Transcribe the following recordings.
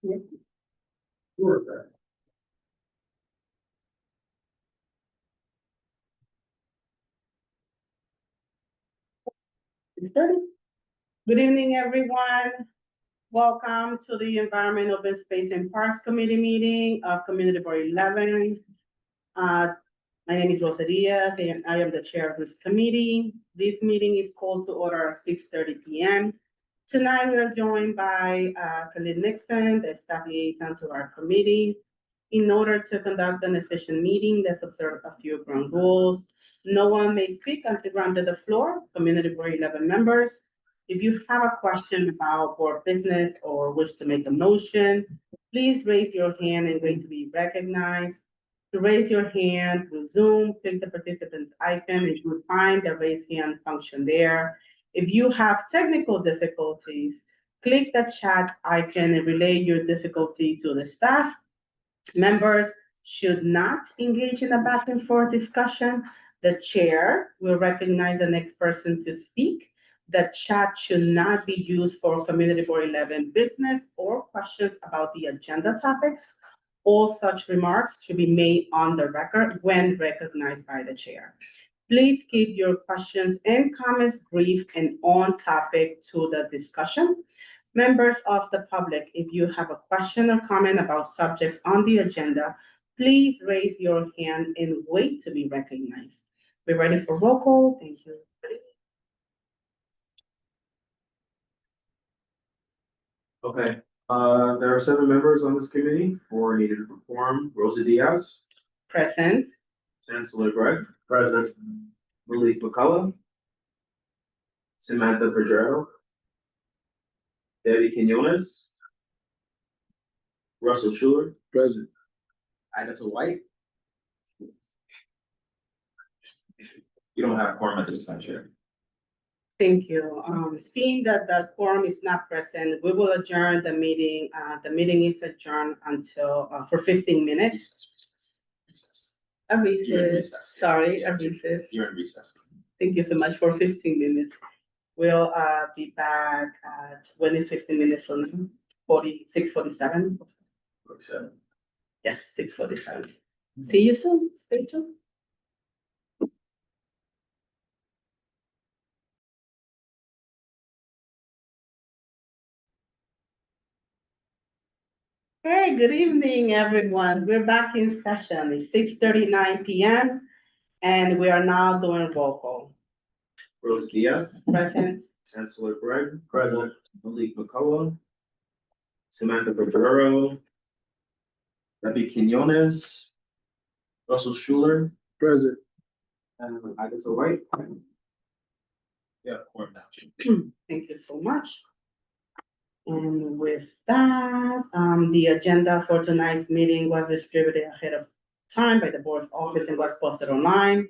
Yeah. Sure. Started. Good evening, everyone. Welcome to the Environment, Open Space and Parks Committee meeting of Community Board 11. My name is Rosa Diaz, and I am the chair of this committee. This meeting is called to order at 6:30 p.m. Tonight, we are joined by Khalid Nixon, the staff liaison to our committee. In order to conduct an efficient meeting, let's observe a few ground rules. No one may speak until granted the floor. Community Board 11 members. If you have a question about board business or wish to make a motion, please raise your hand and wait to be recognized. To raise your hand through Zoom, click the participants icon. You will find the raise hand function there. If you have technical difficulties, click the chat icon and relay your difficulty to the staff. Members should not engage in a back and forth discussion. The chair will recognize the next person to speak. The chat should not be used for Community Board 11 business or questions about the agenda topics. All such remarks should be made on the record when recognized by the chair. Please keep your questions and comments brief and on topic to the discussion. Members of the public, if you have a question or comment about subjects on the agenda, please raise your hand and wait to be recognized. We're ready for roll call. Thank you. Okay, there are 7 members on this committee. 4 needed to perform. Rosa Diaz, Present. Chancellor Greg, present. Malik McCullough, Samantha Pajero, Debbie Quinones, Russell Schuler, present. Agatha White. You don't have a quorum at this time, Chair. Thank you. Seeing that the quorum is not present, we will adjourn the meeting. The meeting is adjourned until, for 15 minutes. Recess. A You're in recess, recess. sorry, Yeah, a recess. You're in recess. Thank you so much for 15 minutes. We'll be back at, when is 15 minutes from now? 6:47? Yes, 6:47. See you soon. Stay tuned. Hey, good evening, everyone. We're back in session. It's 6:39 p.m. and we are now doing roll call. Rosa Diaz, Present. Chancellor Greg, present. Malik McCullough, Samantha Pajero, Debbie Quinones, Russell Schuler, present. And Agatha White. Yeah, quorum now. Thank you so much. And with that, the agenda for tonight's meeting was distributed ahead of time by the board's office and was posted online.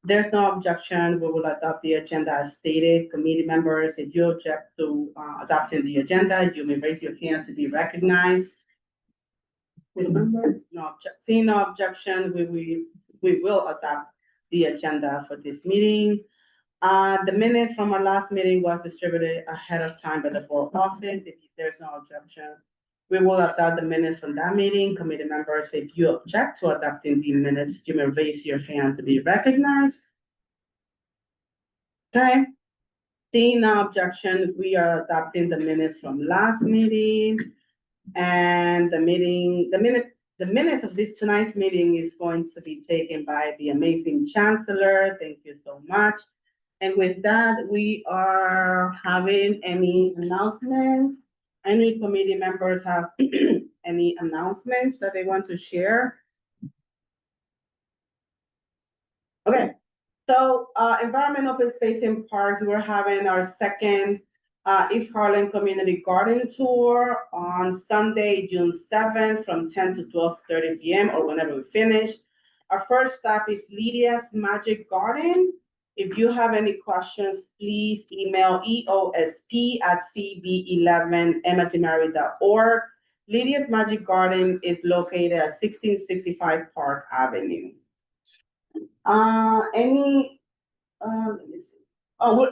There's no objection. We will adopt the agenda as stated. Committee members, if you object to adopting the agenda, you may raise your hand to be recognized. Remember, seeing no objection, we will adopt the agenda for this meeting. The minutes from our last meeting was distributed ahead of time by the board office. If there's no objection, we will adopt the minutes from that meeting. Committee members, if you object to adopting the minutes, you may raise your hand to be recognized. Okay. Seeing no objection, we are adopting the minutes from last meeting. And the minutes of this tonight's meeting is going to be taken by the amazing chancellor. Thank you so much. And with that, we are having any announcements? Any committee members have any announcements that they want to share? Okay, so Environment, Open Space and Parks, we're having our second East Harlem Community Garden Tour on Sunday, June 7th from 10 to 12:30 p.m. or whenever we finish. Our first stop is Lydia's Magic Garden. If you have any questions, please email eosp@cb11m.org. Lydia's Magic Garden is located at 1665 Park Avenue. Let me see. Oh, we're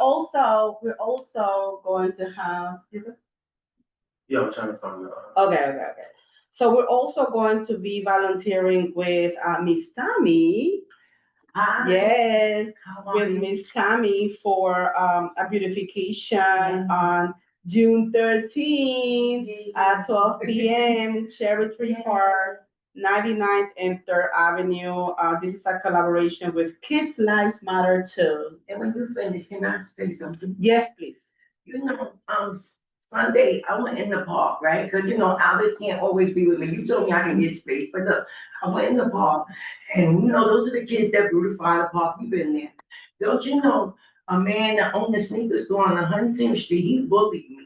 also going to have. Yeah, I'm trying to find out. Okay. So we're also going to be volunteering with Miss Tammy. Hi. Yes, How are with you? Miss Tammy for a beautification on June 13th at 12 p.m. Cherry Tree Park, 99th and 3rd Avenue. This is a collaboration with Kids Lives Matter too. And when you finish, can I say something? Yes, please. You know, Sunday, I went in the park, right? Cause you know, Alice can't always be with me. You told me I can get space, but look, I went in the park and you know, those are the kids that beautify the park. You've been there. Don't you know, a man that owned the sneaker store on 110th Street, he bullied me.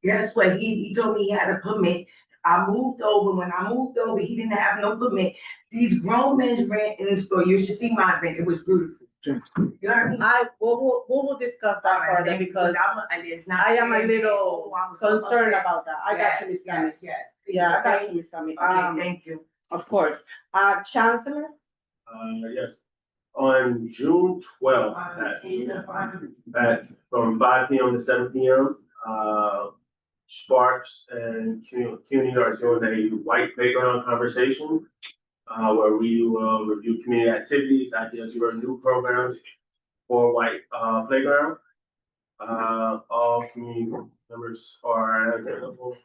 Guess what? He told me he had a permit. I moved over. When I moved over, he didn't have no permit. These grown men ran in the store. You should see my rent. It was beautiful. You heard me? We will discuss that All right, further thank you, because it's not I am a fair. little Oh, I was so concerned upset. about that. I got you, Miss Tammy. Yes. Yeah, I got Okay? you, Miss Tammy. Okay, thank you. Of course. Chancellor? Yes, on June 12th from 5 p.m. to 7 p.m. Sparks and CUNY are doing a white playground conversation where we will review community activities, ideas for new programs for white playground. All community members are available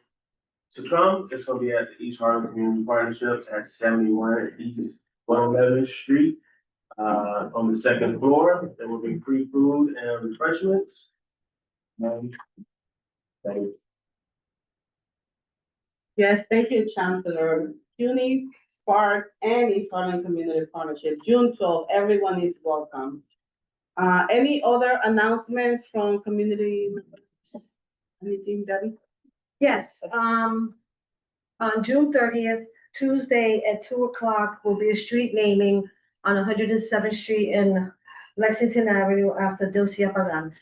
to come. It's going to be at the East Harlem Community Partnership at 71 East 111th Street. On the second floor, there will be free food and refreshments. Thank you. Yes, thank you, Chancellor. CUNY, Spark, and East Harlem Community Partnership, June 12th, everyone is welcome. Any other announcements from community members? Anything, Debbie? Yes, on June 30th, Tuesday at 2 o'clock will be a street naming on 107th Street in Lexington Avenue after Dilcia Pagan.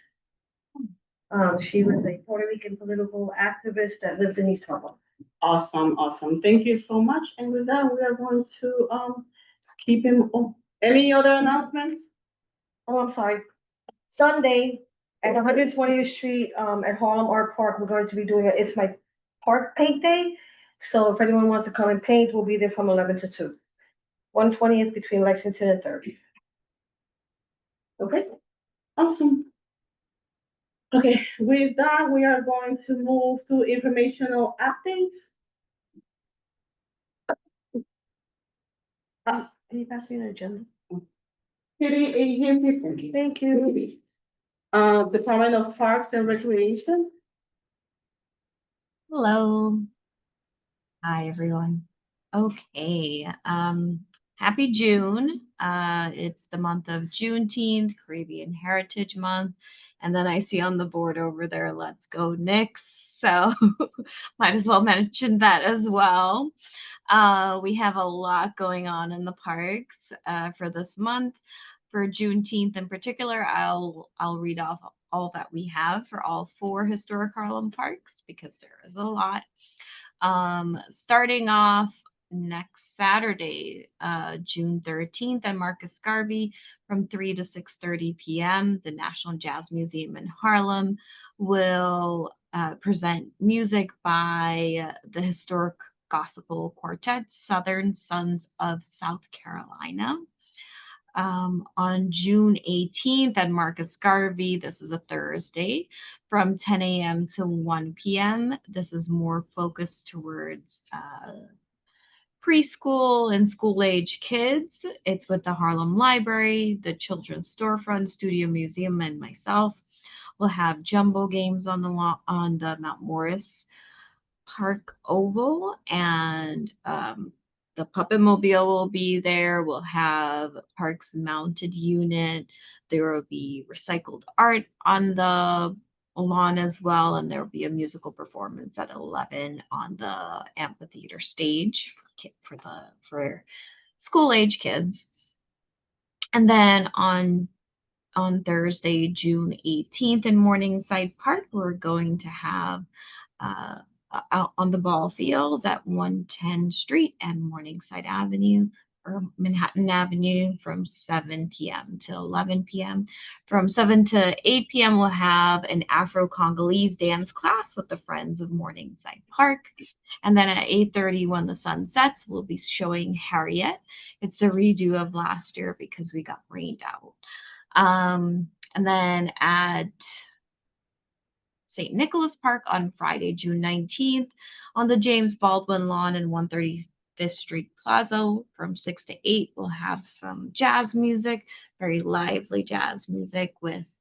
She was a Puerto Rican political activist that lived in East Harlem. Awesome. Thank you so much. And with that, we are going to keep him. Any other announcements? Oh, I'm sorry. Sunday at 120th Street, at Harlem Art Park, we're going to be doing It's My Park Paint Day. So if anyone wants to come and paint, we'll be there from 11 to 2. 120th between Lexington and 3rd. Okay, awesome. Okay, with that, we are going to move to informational updates. Can you pass me an agenda? Kitty, thank you. Thank you. Department of Parks and Recreation. Hello. Hi, everyone. Okay, happy June. It's the month of Juneteenth, Caribbean Heritage Month. And then I see on the board over there, Let's Go Knicks. So might as well mention that as well. We have a lot going on in the parks for this month. For Juneteenth in particular, I'll read off all that we have for all 4 historic Harlem parks because there is a lot. Starting off next Saturday, June 13th at Marcus Garvey from 3 to 6:30 p.m. The National Jazz Museum in Harlem will present music by the historic gospel quartet Southern Sons of South Carolina. On June 18th at Marcus Garvey, this is a Thursday, from 10 a.m. to 1 p.m. This is more focused towards preschool and school-age kids. It's with the Harlem Library, the Children's Storefront, Studio Museum, and myself. We'll have jumbo games on the Mount Morris Park Oval, and the Puppet Mobile will be there. We'll have Parks mounted unit. There will be recycled art on the lawn as well, and there will be a musical performance at 11 on the amphitheater stage for school age kids. And then on Thursday, June 18th in Morningside Park, we're going to have out on the ball fields at 110 Street and Morningside Avenue, Manhattan Avenue from 7 p.m. to 11 p.m. From 7 to 8 p.m. we'll have an Afro-Congolese dance class with the Friends of Morningside Park. And then at 8:30 when the sun sets, we'll be showing Harriet. It's a redo of last year because we got rained out. And then at St. Nicholas Park on Friday, June 19th, on the James Baldwin Lawn in 135th Street Plaza from 6 to 8, we'll have some jazz music, very lively jazz music with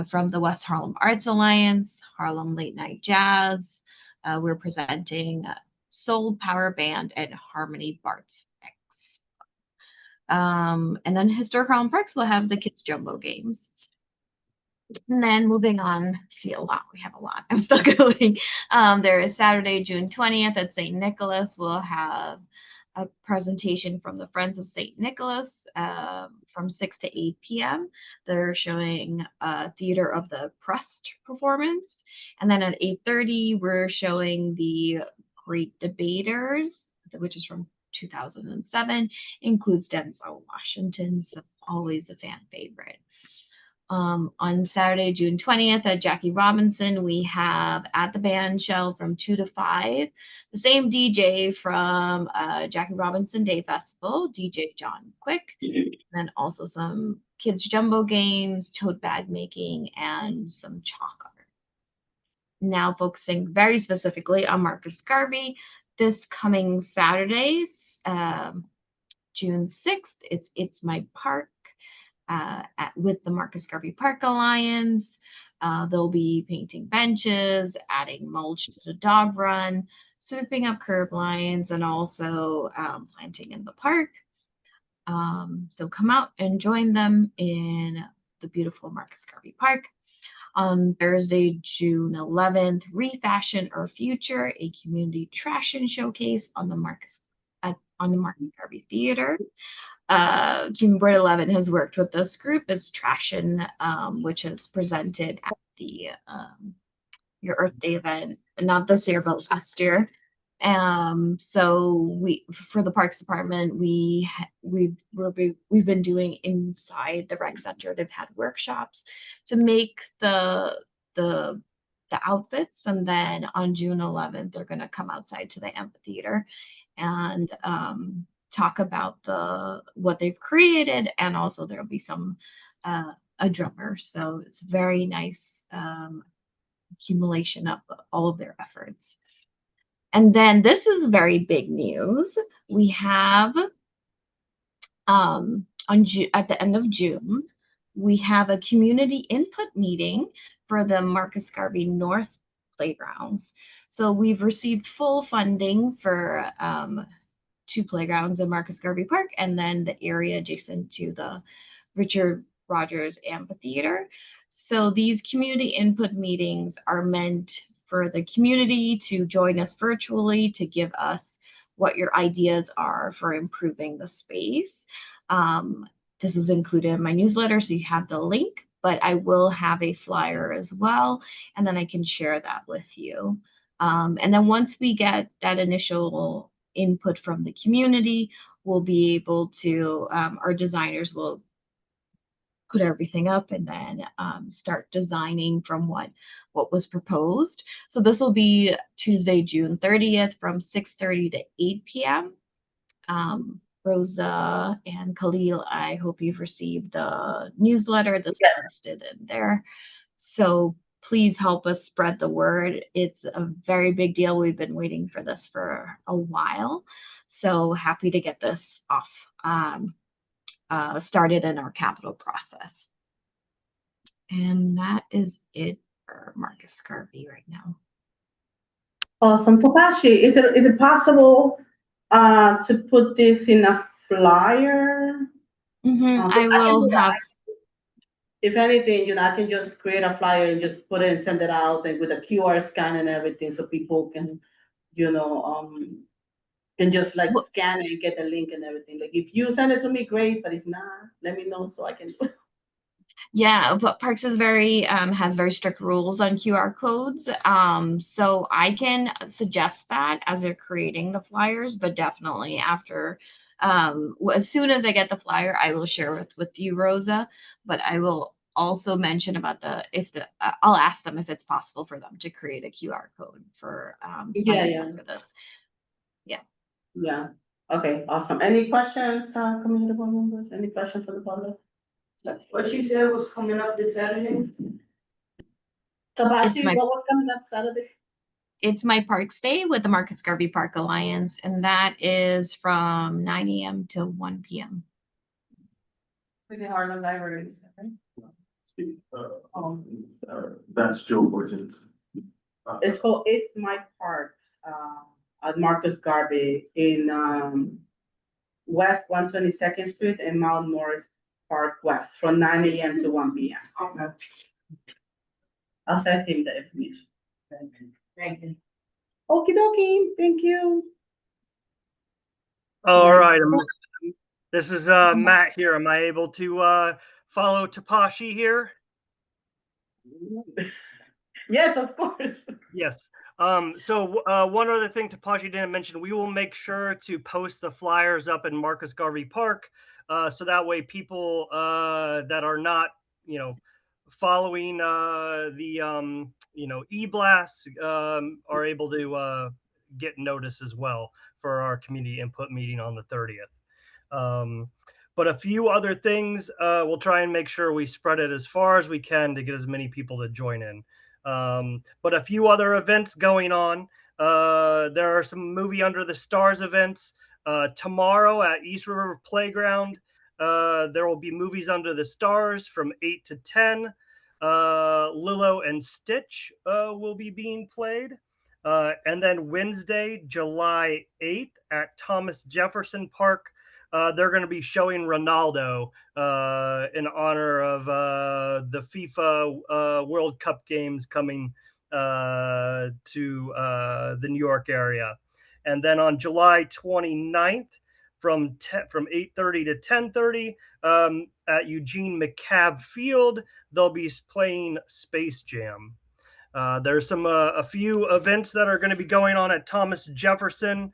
from the West Harlem Arts Alliance, Harlem Late Night Jazz. We're presenting Soul Power Band and Harmony Barts X. And then Historic Harlem Parks will have the Kids Jumbo Games. And then moving on, see a lot. We have a lot. I'm still going. There is Saturday, June 20th at St. Nicholas. We'll have a presentation from the Friends of St. Nicholas from 6 to 8 p.m. They're showing Theater of the Oppressed performance. And then at 8:30, we're showing the Great Debaters, which is from 2007. Includes Denzel Washington, so always a fan favorite. On Saturday, June 20th at Jackie Robinson, we have At the Band Shell from 2 to 5. The same DJ from Jackie Robinson Day Festival, DJ John Quick. And then also some kids jumbo games, tote bag making, and some chalk art. Now focusing very specifically on Marcus Garvey. This coming Saturday, June 6th, it's My Park. With the Marcus Garvey Park Alliance. They'll be painting benches, adding mulch to the dog run, sweeping up curb lines, and also planting in the park. So come out and join them in the beautiful Marcus Garvey Park. On Thursday, June 11th, Refashion Our Future, a community trash and showcase on the Marcus Garvey Theater. Community Board 11 has worked with this group. It's Trashin, which is presented at the Your Earth Day event, not this year, but last year. So for the Parks Department, we've been doing inside the rec center. They've had workshops to make the outfits, and then on June 11th, they're going to come outside to the amphitheater and talk about what they've created, and also there'll be some a drummer. So it's very nice accumulation of all of their efforts. And then this is very big news. We have at the end of June, we have a community input meeting for the Marcus Garvey North playgrounds. So we've received full funding for 2 playgrounds in Marcus Garvey Park, and then the area adjacent to the Richard Rogers Amphitheater. So these community input meetings are meant for the community to join us virtually to give us what your ideas are for improving the space. This is included in my newsletter, so you have the link, but I will have a flyer as well, and then I can share that with you. And then once we get that initial input from the community, we'll be able to, our designers will put everything up and then start designing from what was proposed. So this will be Tuesday, June 30th from 6:30 to 8 p.m. Rosa and Khalil, I hope you've received the newsletter that's listed in there. So please help us spread the word. It's a very big deal. We've been waiting for this for a while. So happy to get this off, started in our capital process. And that is it for Marcus Garvey right now. Awesome. Takashi, is it possible to put this in a flyer? I will have. If anything, I can just create a flyer and just put it and send it out, and with a QR scan and everything, so people can, can just like scan it and get the link and everything. Like if you send it to me, great, but if not, let me know so I can. Yeah, but Parks is has very strict rules on QR codes. So I can suggest that as they're creating the flyers, but definitely after As soon as I get the flyer, I will share with you, Rosa, but I will also mention about I'll ask them if it's possible for them to create a QR code for, signing up for this. Yeah, okay, awesome. Any questions, community board members? Any questions for the public? What you said was coming up this Saturday? Tabashi, my- what was coming up Saturday? It's my Parks Day with the Marcus Garvey Park Alliance, and that is from 9 a.m. to 1 p.m. With the Harlem Libraries, right? That's June 14th. It's called It's My Parks, at Marcus Garvey in, West 122nd Street and Mount Morris Park West from 9 a.m. to 1 p.m. Okay. I'll send him the information. Thank you. Okie dokie, thank you. All right, this is Matt here. Am I able to follow Tapashi here? Yes, of course. Yes. So one other thing Tapashi didn't mention, we will make sure to post the flyers up in Marcus Garvey Park, so that way people that are not, following the e-blasts are able to get notice as well for our community input meeting on the 30th. But a few other things, we'll try and make sure we spread it as far as we can to get as many people to join in. But a few other events going on. There are some Movie Under the Stars events. Tomorrow at East River Playground, there will be Movies Under the Stars from 8 to 10. Lilo and Stitch will be being played. And then Wednesday, July 8th at Thomas Jefferson Park, they're going to be showing Ronaldo in honor of the FIFA World Cup games coming to the New York area. And then on July 29th, from 8:30 to 10:30 at Eugene McCabe Field, they'll be playing Space Jam. There's a few events that are going to be going on at Thomas Jefferson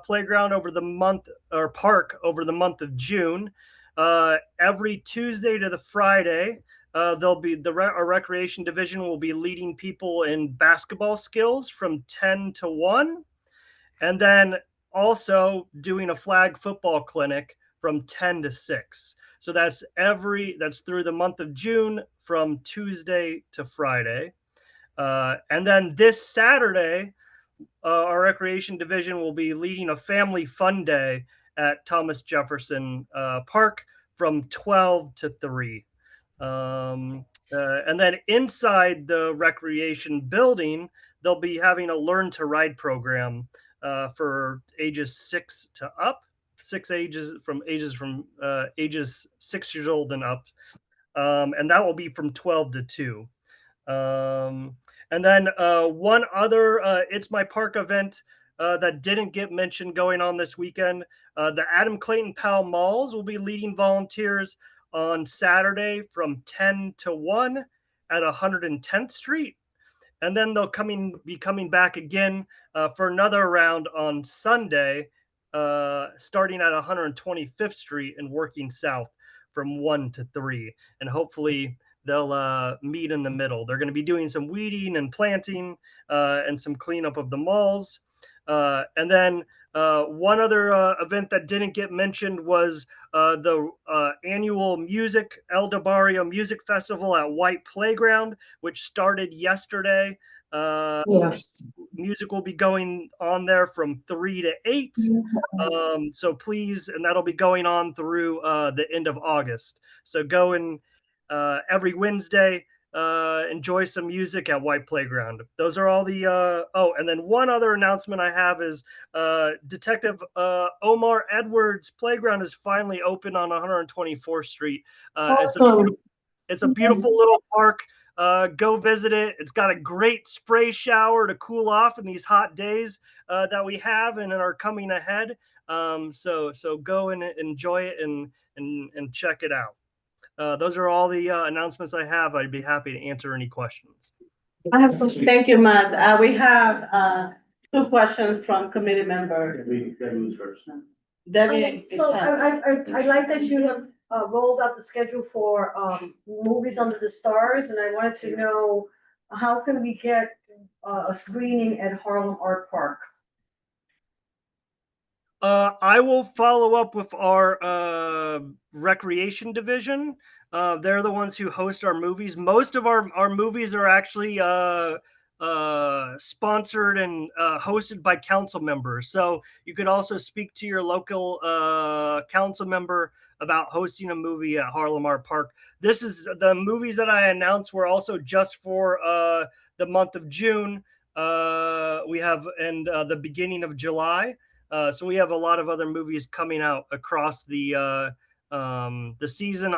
Playground over the month, or park over the month of June. Every Tuesday to the Friday, there'll be our recreation division will be leading people in basketball skills from 10 to 1, and then also doing a flag football clinic from 10 to 6. So that's through the month of June from Tuesday to Friday. And then this Saturday, our recreation division will be leading a family fun day at Thomas Jefferson Park from 12 to 3. And then inside the recreation building, they'll be having a Learn to Ride program for ages 6 to up, ages 6 years old and up. And that will be from 12 to 2. And then one other It's My Park event that didn't get mentioned going on this weekend. The Adam Clayton Powell Malls will be leading volunteers on Saturday from 10 to 1 at 110th Street. And then they'll be coming back again for another round on Sunday, starting at 125th Street and working south from 1 to 3. And hopefully they'll meet in the middle. They're going to be doing some weeding and planting and some cleanup of the malls. And then one other event that didn't get mentioned was the annual El DeBarrio Music Festival at White Playground, which started yesterday. Yes. Music will be going on there from 3 to 8. So please, and that'll be going on through the end of August. So go and every Wednesday, enjoy some music at White Playground. Those are all the and then one other announcement I have is Detective Omar Edwards Playground is finally open on 124th Street. It's a beautiful little park. Go visit it. It's got a great spray shower to cool off in these hot days that we have and are coming ahead. So go and enjoy it and check it out. Those are all the announcements I have. I'd be happy to answer any questions. I have a question. Thank you, Matt. We have 2 questions from committee member. Who's first? Debbie. So I like that you have rolled out the schedule for movies under the stars, and I wanted to know how can we get a screening at Harlem Art Park? I will follow up with our recreation division. They're the ones who host our movies. Most of our movies are actually sponsored and hosted by council members. So you could also speak to your local council member about hosting a movie at Harlem Art Park. This is the movies that I announced were also just for the month of June. We have and the beginning of July. So we have a lot of other movies coming out across the season.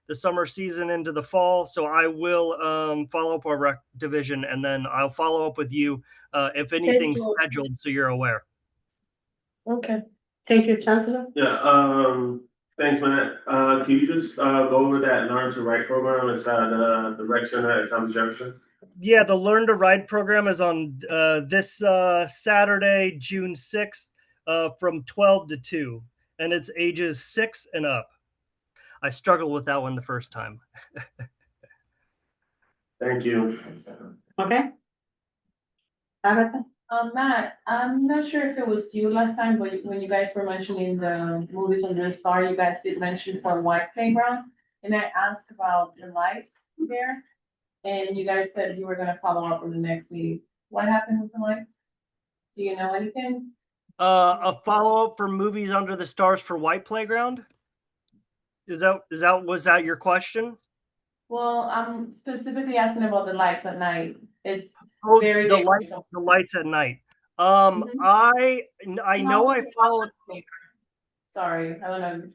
The summer season into the fall. So I will follow up our rec division, and then I'll follow up with you if anything's you. scheduled, so you're aware. Okay. Thank you, Chancellor. Yeah, thanks, Matt. Can you just go over that Learn to Write program inside the rec center at Thomas Jefferson? Yeah, the Learn to Ride program is on this Saturday, June 6th, from 12 to 2, and it's ages 6 and up. I struggled with that one the first time. Thank you. Okay. Agatha? Matt, I'm not sure if it was you last time, but when you guys were mentioning the movies under the star, you guys did mention for White Playground. And I asked about the lights there. And you guys said you were gonna follow up with the next meeting. What happened with the lights? Do you know anything? A follow-up for movies under the stars for White Playground? Was that your question? Well, I'm specifically asking about the lights at night. It's Oh, very the dangerous. lights at night. Mhm. I know I followed. Sorry, I don't know.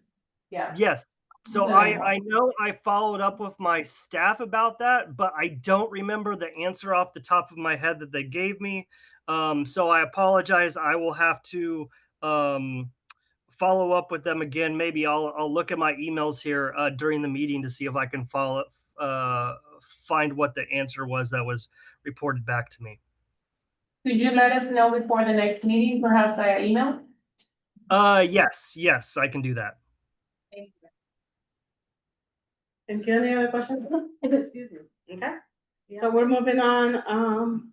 Yeah. Yes. So I know I followed up with my staff about that, but I don't remember the answer off the top of my head that they gave me. So I apologize. I will have to follow up with them again. Maybe I'll look at my emails here during the meeting to see if I can find what the answer was that was reported back to me. Could you let us know before the next meeting, perhaps via email? Yes, I can do that. Thank you. Thank you. Any other questions? Excuse me. Okay. So we're moving on.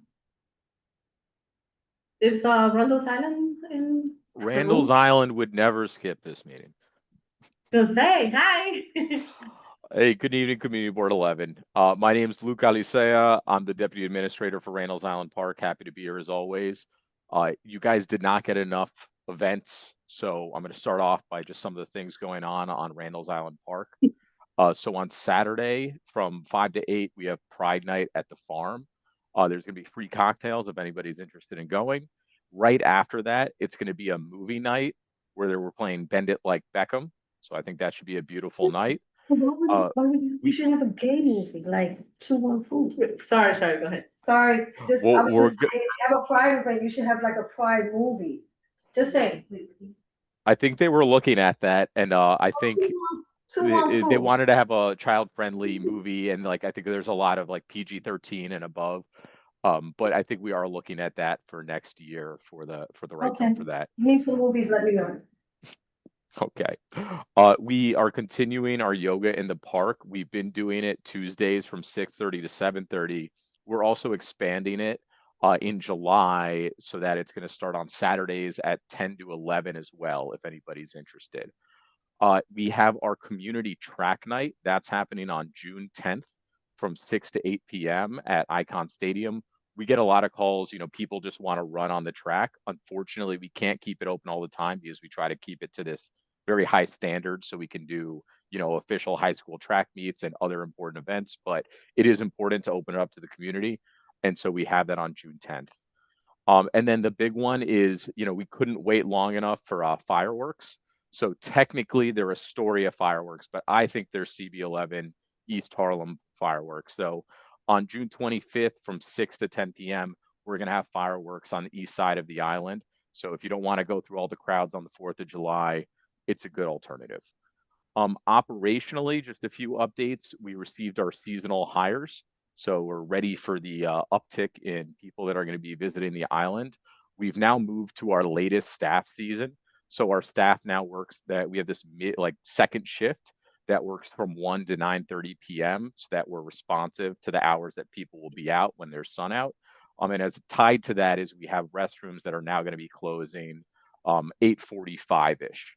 Is Randall's Island in? Randall's Island would never skip this meeting. Gonna say hi. Hey, good evening, Community Board 11. My name is Luke Alicea. I'm the Deputy Administrator for Randall's Island Park. Happy to be here as always. You guys did not get enough events, so I'm going to start off by just some of the things going on Randall's Island Park. So on Saturday from 5 to 8, we have Pride Night at the farm. There's going to be free cocktails if anybody's interested in going. Right after that, it's going to be a movie night where we're playing Bend It Like Beckham. So I think that should be a beautiful night. We should have a gay movie, like 2-1-4. Sorry, go ahead. Sorry, just, Well, I was just saying, if you have a pride event, you should have like a pride movie. Just saying. I think they were looking at that, and I think they 2-1-4. wanted to have a child-friendly movie, and like I think there's a lot of like PG-13 and above. But I think we are looking at that for next year for the right time for that. Need some movies, let me know. Okay. We are continuing our yoga in the park. We've been doing it Tuesdays from 6:30 to 7:30. We're also expanding it in July so that it's going to start on Saturdays at 10 to 11 as well, if anybody's interested. We have our community track night. That's happening on June 10th from 6 to 8 p.m. at Icon Stadium. We get a lot of calls, people just want to run on the track. Unfortunately, we can't keep it open all the time because we try to keep it to this very high standard so we can do, official high school track meets and other important events. But it is important to open it up to the community. And so we have that on June 10th. And then the big one is, we couldn't wait long enough for fireworks. So technically they're Astoria fireworks, but I think they're CB11 East Harlem fireworks. So on June 25th from 6 to 10 p.m., we're going to have fireworks on the east side of the island. So if you don't want to go through all the crowds on the 4th of July, it's a good alternative. Operationally, just a few updates. We received our seasonal hires. So we're ready for the uptick in people that are going to be visiting the island. We've now moved to our latest staff season. So our staff now works that we have this second shift that works from 1 to 9:30 p.m. so that we're responsive to the hours that people will be out when there's sun out. And as tied to that is we have restrooms that are now going to be closing 8:45-ish.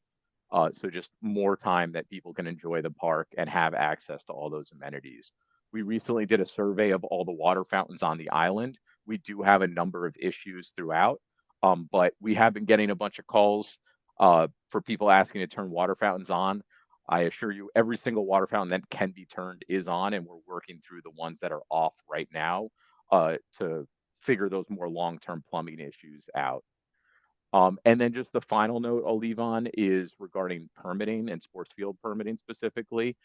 So just more time that people can enjoy the park and have access to all those amenities. We recently did a survey of all the water fountains on the island. We do have a number of issues throughout, but we have been getting a bunch of calls for people asking to turn water fountains on. I assure you, every single water fountain that can be turned is on, and we're working through the ones that are off right now to figure those more long-term plumbing issues out. And then just the final note I'll leave on is regarding permitting and sports field permitting specifically,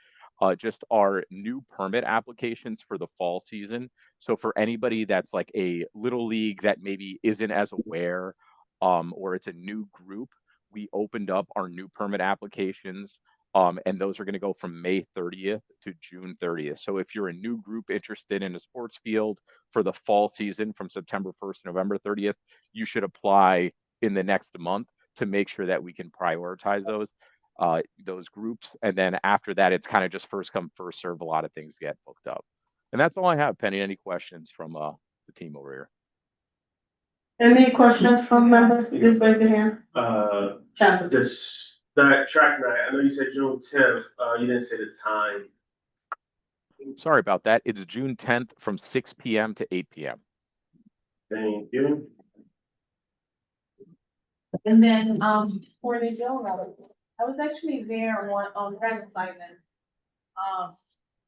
just our new permit applications for the fall season. So for anybody that's like a little league that maybe isn't as aware, or it's a new group, we opened up our new permit applications. And those are going to go from May 30th to June 30th. So if you're a new group interested in a sports field for the fall season from September 1st to November 30th, you should apply in the next month to make sure that we can prioritize those groups. And then after that, it's kind of just first come, first serve. A lot of things get booked up. And that's all I have. Penny, any questions from the team over here? Any questions from members? Just raise your hand. Chandler. That track night, I know you said June 10th, you didn't say the time. Sorry about that. It's June 10th from 6 p.m. to 8 p.m. Thank you. And then, for the yoga, I was actually there on Greenwich Island.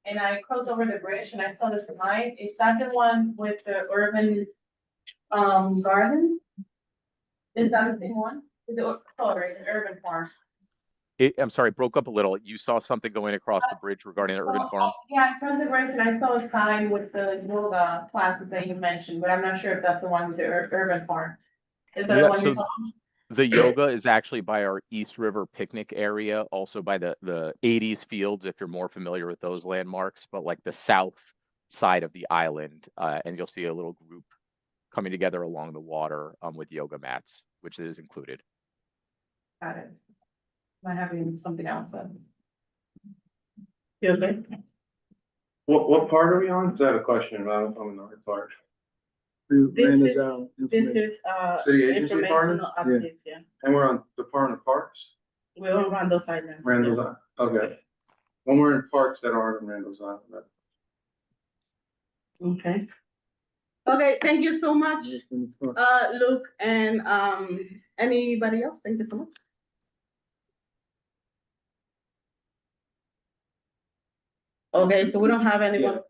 And I crossed over the bridge and I saw the sign. Is that the one with the urban, garden? Is that the same one? The urban farm? I'm sorry, broke up a little. You saw something going across the bridge regarding the urban farm? Yeah, I crossed the bridge and I saw a sign with the yoga classes that you mentioned, but I'm not sure if that's the one with the urban farm. Is that the one you're talking? The yoga is actually by our East River picnic area, also by the 80s fields, if you're more familiar with those landmarks, but like the south side of the island. And you'll see a little group coming together along the water with yoga mats, which is included. Got it. Might having something else then. You okay? What part are we on? Is that a question? I don't know if I'm in the right part. This is City agency partners? informational updates, yeah. And we're on Department of Parks? We're on Randall's Island. Randall's Island, okay. When we're in parks that aren't in Randall's Island. Okay. Okay, thank you so much, Luke, and anybody else? Thank you so much. Okay, so we don't have anyone.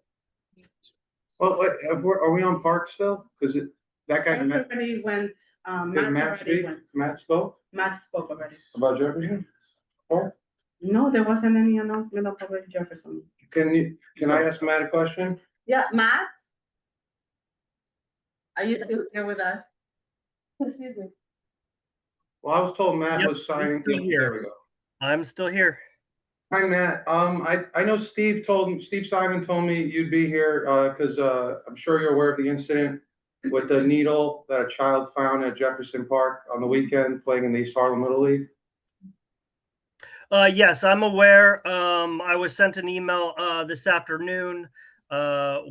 Well, are we on parks still? Because that guy, Matt already went, Matt spoke Matt spoke already. about Jefferson? Or No, there wasn't any announcement of Public Jefferson. can I ask Matt a question? Yeah, Matt? Are you still here with us? Excuse me. Well, I was told Matt Yep, was signing. I'm still here. There we go. I'm still here. Hi, Matt. I know Steve Simon told me you'd be here, because, I'm sure you're aware of the incident with the needle that a child found at Jefferson Park on the weekend playing in the East Harlem Little League. Yes, I'm aware. I was sent an email this afternoon.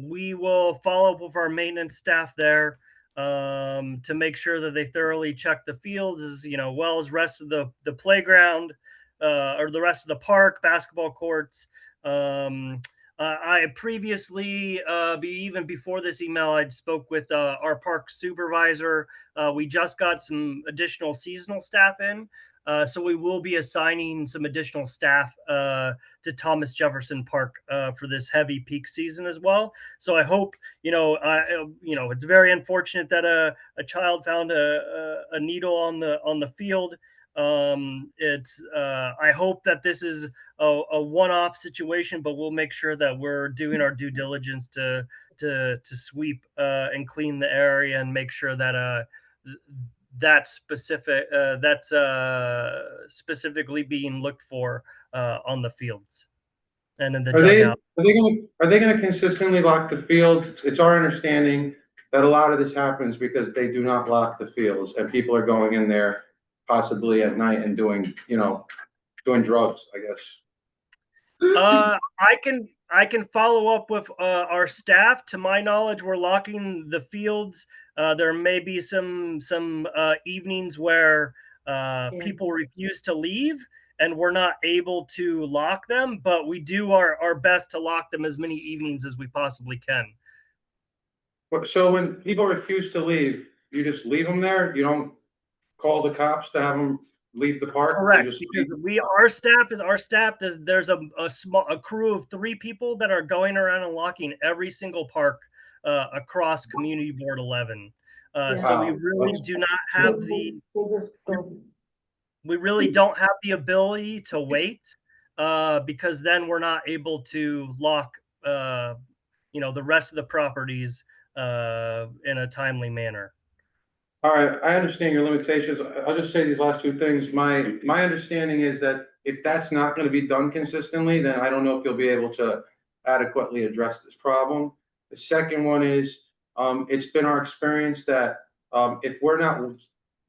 We will follow up with our maintenance staff there to make sure that they thoroughly check the fields, as well as rest of the playground or the rest of the park, basketball courts. I previously, even before this email, I spoke with our park supervisor. We just got some additional seasonal staff in. So we will be assigning some additional staff to Thomas Jefferson Park for this heavy peak season as well. So I hope, it's very unfortunate that a child found a needle on the field. I hope that this is a one-off situation, but we'll make sure that we're doing our due diligence to sweep and clean the area and make sure that that's specifically being looked for on the fields and in the dugout. Are they going to consistently lock the fields? It's our understanding that a lot of this happens because they do not lock the fields and people are going in there possibly at night and doing, doing drugs, I guess. I can follow up with our staff. To my knowledge, we're locking the fields. There may be some evenings where people refuse to leave, and we're not able to lock them. But we do our best to lock them as many evenings as we possibly can. So when people refuse to leave, you just leave them there? You don't call the cops to have them leave the park? They Correct, just because leave? our staff. There's a crew of 3 people that are going around and locking every single park across Community Board 11. So we Wow. really do not have the We'll just go. we really don't have the ability to wait because then we're not able to lock the rest of the properties in a timely manner. All right, I understand your limitations. I'll just say these last 2 things. My understanding is that if that's not gonna be done consistently, then I don't know if you'll be able to adequately address this problem. The second one is, it's been our experience that, if we're not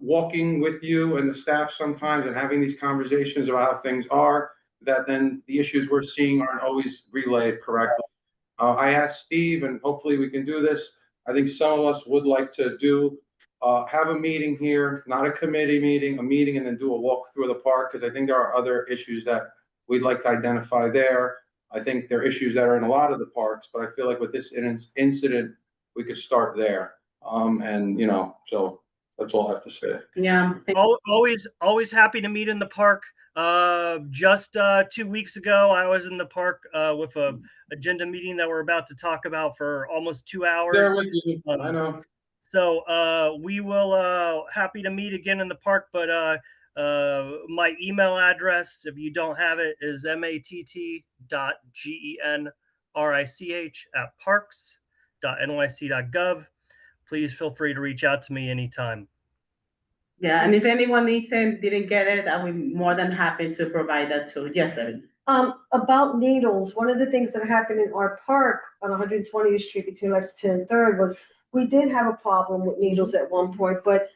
walking with you and the staff sometimes and having these conversations about how things are, that then the issues we're seeing aren't always relayed correctly. I asked Steve, and hopefully we can do this. I think some of us would like to have a meeting here, not a committee meeting, a meeting, and then do a walk through the park, because I think there are other issues that we'd like to identify there. I think there are issues that are in a lot of the parks, but I feel like with this incident, we could start there. So that's all I have to say. Yeah. Always happy to meet in the park. Just 2 weeks ago, I was in the park with a agenda meeting that we're about to talk about for almost 2 hours. There with you, I know. So we will happy to meet again in the park, but my email address, if you don't have it, is matt.genrich@parks.nyc.gov. Please feel free to reach out to me anytime. Yeah, and if anyone needs it, didn't get it, I'll be more than happy to provide that too. Yes, Evan. About needles, one of the things that happened in our park on 120th Street between Lexington and Third was we did have a problem with needles at one point, but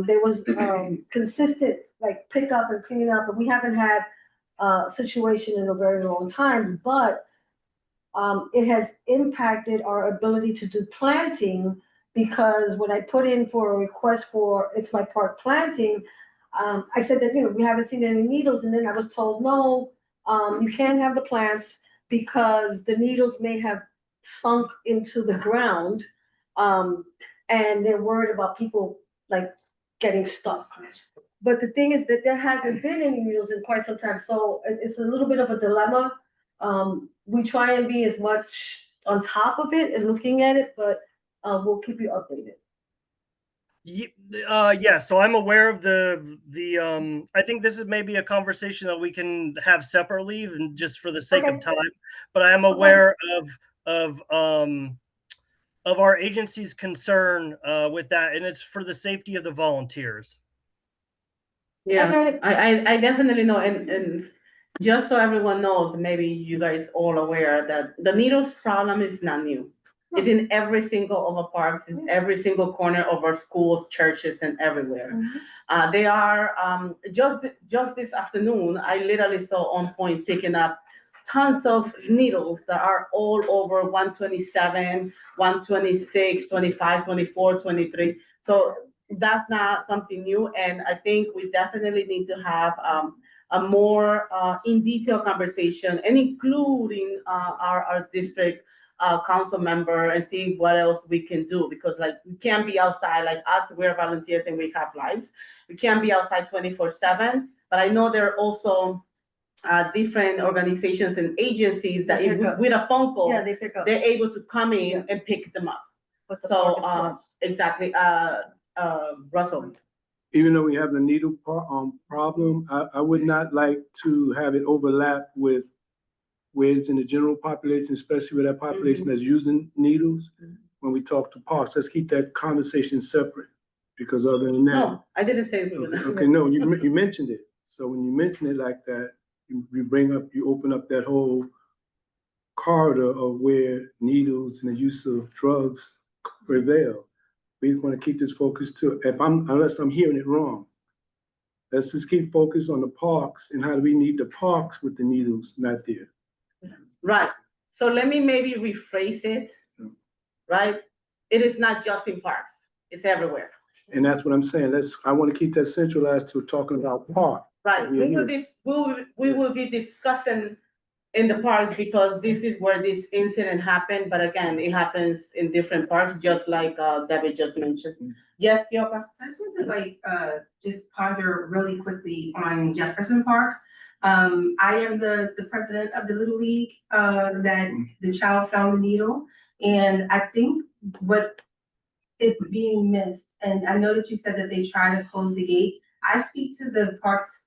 there was consistent like pickup and cleaning up, and we haven't had a situation in a very long time, but it has impacted our ability to do planting, because when I put in for a request for It's My Park planting, I said that, we haven't seen any needles, and then I was told, no, you can't have the plants because the needles may have sunk into the ground. And they're worried about people like getting stuck. But the thing is that there hasn't been any needles in quite some time, so it's a little bit of a dilemma. We try and be as much on top of it and looking at it, but we'll keep you updated. Yeah, so I'm aware of the I think this is maybe a conversation that we can have separately and just for the sake of time, but I am aware of our agency's concern with that, and it's for the safety of the volunteers. Yeah, I definitely know, and just so everyone knows, maybe you guys all aware that the needles problem is not new. It's in every single of our parks, in every single corner of our schools, churches, and everywhere. They are just this afternoon, I literally saw On Point picking up tons of needles that are all over 127, 126, 25, 24, 23. So that's not something new, and I think we definitely need to have a more in detail conversation, and including our district council member, and see what else we can do, because like we can't be outside, like us, we're volunteers and we have lives. We can't be outside 24/7, but I know there are also different organizations and agencies that with a phone call, they pick up. they're able to come in and pick them up. But the So park is exactly, Russell. Even though we have the needle problem, I would not like to have it overlap with where it's in the general population, especially with that population that's using needles. When we talk to parks, let's keep that conversation separate, because other than that. No, I didn't say. Okay, no, you mentioned it. So when you mention it like that, you open up that whole corridor of where needles and the use of drugs prevail. We want to keep this focused too. Unless I'm hearing it wrong, Let's just keep focused on the parks and how do we need the parks with the needles not there. Right, so let me maybe rephrase it, right? It is not just in parks, it's everywhere. And that's what I'm saying. I want to keep that centralized to talking about park. Right, we will be discussing in the parks because this is where this incident happened, but again, it happens in different parks, just like David just mentioned. Yes, Kyoka? I just want to just ponder really quickly on Jefferson Park. I am the president of the Little League, that the child found the needle. And I think what is being missed, and I know that you said that they try to close the gate. I speak to the parks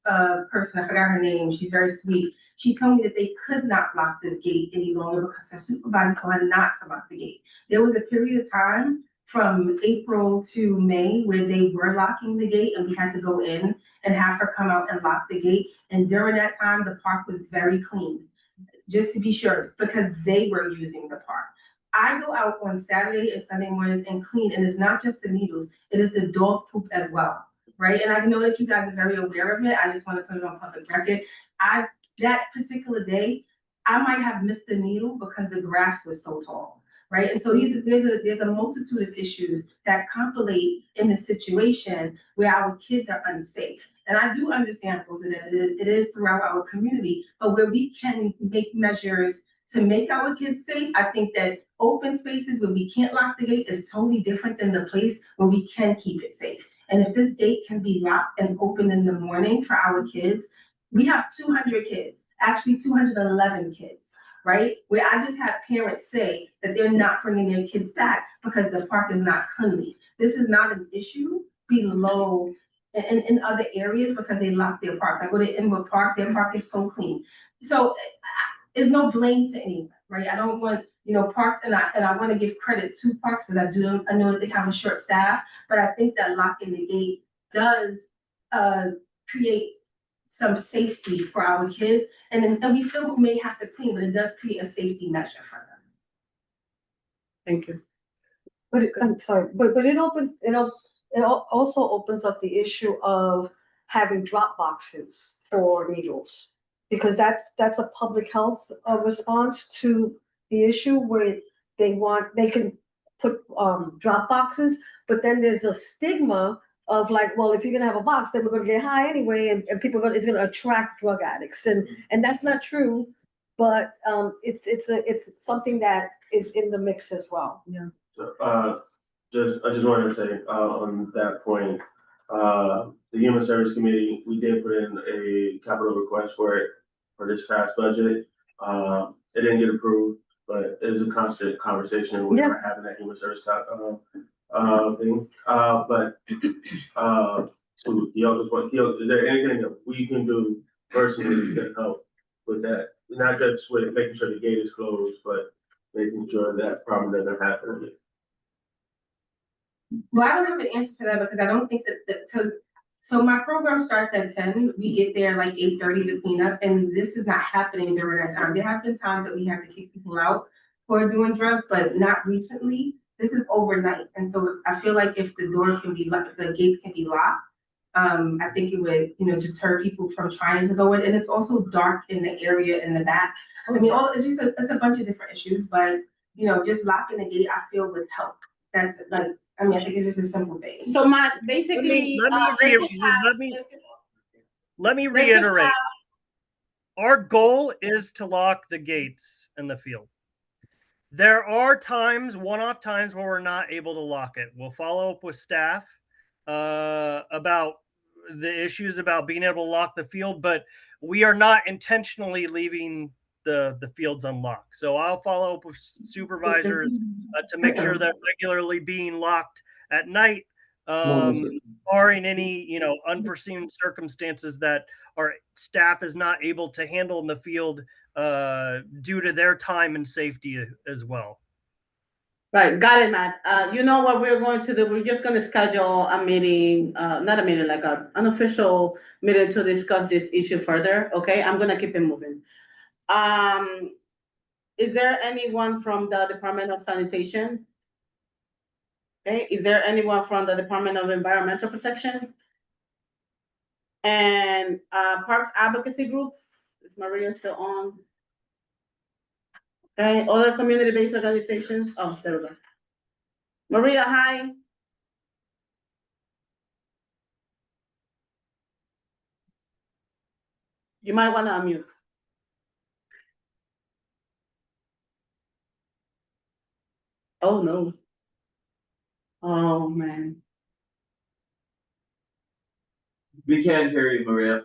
person, I forgot her name, she's very sweet. She told me that they could not lock the gate any longer because her supervisor told her not to lock the gate. There was a period of time from April to May where they were locking the gate and we had to go in and have her come out and lock the gate. And during that time, the park was very clean, just to be sure, because they were using the park. I go out on Saturday and Sunday mornings and clean, and it's not just the needles, it is the dog poop as well, right? And I know that you guys are very aware of it. I just want to put it on public record. That particular day, I might have missed the needle because the grass was so tall, right? And so there's a multitude of issues that compilate in a situation where our kids are unsafe. And I do understand, Rosa, that it is throughout our community, but where we can make measures to make our kids safe, I think that open spaces where we can't lock the gate is totally different than the place where we can keep it safe. And if this gate can be locked and open in the morning for our kids, we have 200 kids, actually 211 kids, right? Where I just have parents say that they're not bringing their kids back because the park is not cleanly. This is not an issue below in other areas because they lock their parks. I go to Inwood Park, their park is so clean. So there's no blame to anyone, right? I don't want, parks, and I want to give credit to parks because I know that they have a short staff, but I think that locking the gate does create some safety for our kids, and we still may have to clean, but it does create a safety measure for them. Thank you. I'm sorry, but it also opens up the issue of having drop boxes for needles. Because that's a public health response to the issue where they can put drop boxes, but then there's a stigma of like, well, if you're gonna have a box, then we're gonna get high anyway, and people it's gonna attract drug addicts, and that's not true, but it's something that is in the mix as well. Yeah. So, I just wanted to say on that point, the Human Service Committee, we did put in a capital request for it for this past budget. It didn't get approved, but it's a constant conversation we were having that Human Service thing. But to Kyoko's point, Kyoko, is there anything that we can do personally to help with that? Not just with making sure the gate is closed, but making sure that problem doesn't happen. Well, I don't have an answer for that because I don't think so my program starts at 10. We get there like 8:30 to clean up, and this is not happening during that time. There have been times that we have to kick people out for doing drugs, but not recently. This is overnight, and so I feel like if the door can be locked, if the gates can be locked, I think it would, deter people from trying to go in. And it's also dark in the area in the back. I mean, it's a bunch of different issues, but just locking the gate, I feel would help. That's like. I think it's just a simple thing. So Matt, basically, let me reiterate. Our goal is to lock the gates in the field. There are times, one-off times, where we're not able to lock it. We'll follow up with staff about the issues about being able to lock the field, but we are not intentionally leaving the fields unlocked. So I'll follow up with supervisors to make sure that regularly being locked at night, barring any unforeseen circumstances that our staff is not able to handle in the field due to their time and safety as well. Right, got it, Matt. You know what we're going to do? We're just going to schedule a meeting, not a meeting, like an unofficial meeting to discuss this issue further. Okay, I'm going to keep it moving. Is there anyone from the Department of Sanitation? Okay, is there anyone from the Department of Environmental Protection? And Parks Advocacy Groups, is Maria still on? Okay, other community-based organizations, oh, there we go. Maria, hi. You might wanna unmute. Oh, no. Oh, man. We can't hear you, Maria.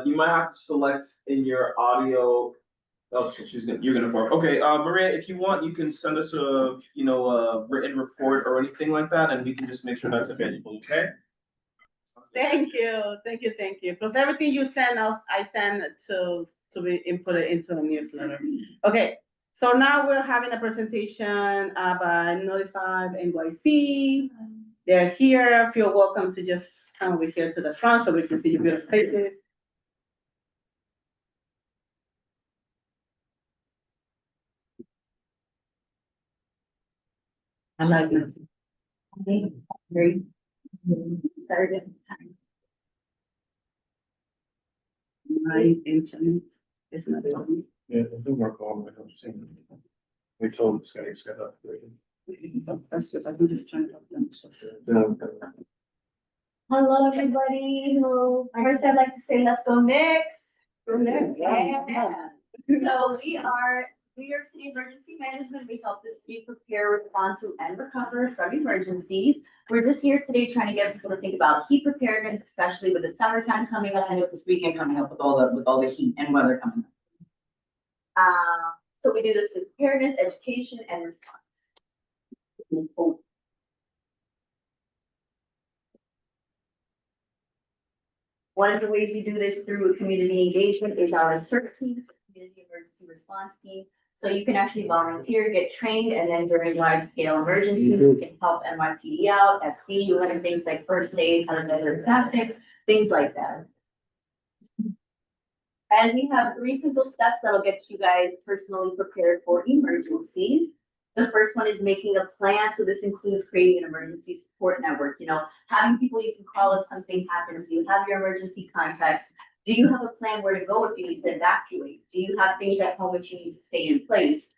You might have to select in your audio. Oh, so you're gonna form. Okay, Maria, if you want, you can send us a, a written report or anything like that, and we can just make sure that's available, okay? Thank you. Because everything you send us, I send to be inputted into the newsletter. Okay, so now we're having a presentation by Notified NYC. They're here. Feel welcome to just come over here to the front so we can see your beautiful faces. I like this. Great. Sorry. My internet is not on. Yeah, it doesn't work all the way. I'm saying. We told this guy he's got up. That's just, I can just turn it up then. Hello, everybody. Hello. First, I'd like to say, let's go Knicks. Yeah. So we are New York City Emergency Management. We help the city prepare, respond to, and recover from emergencies. We're just here today trying to get people to think about heat preparedness, especially with the summertime coming up. I know this weekend coming up with all the heat and weather coming up. So we do this with preparedness, education, and response. One of the ways we do this through community engagement is our CERT team, Community Emergency Response Team. So you can actually volunteer, get trained, and then during large scale emergencies, you can help NYPD out, FD, doing things like first aid, how to measure traffic, things like that. And we have 3 simple steps that'll get you guys personally prepared for emergencies. The first one is making a plan. So this includes creating an emergency support network, having people you can call if something happens. You have your emergency contacts. Do you have a plan where to go if you need to evacuate? Do you have things at home which you need to stay in place?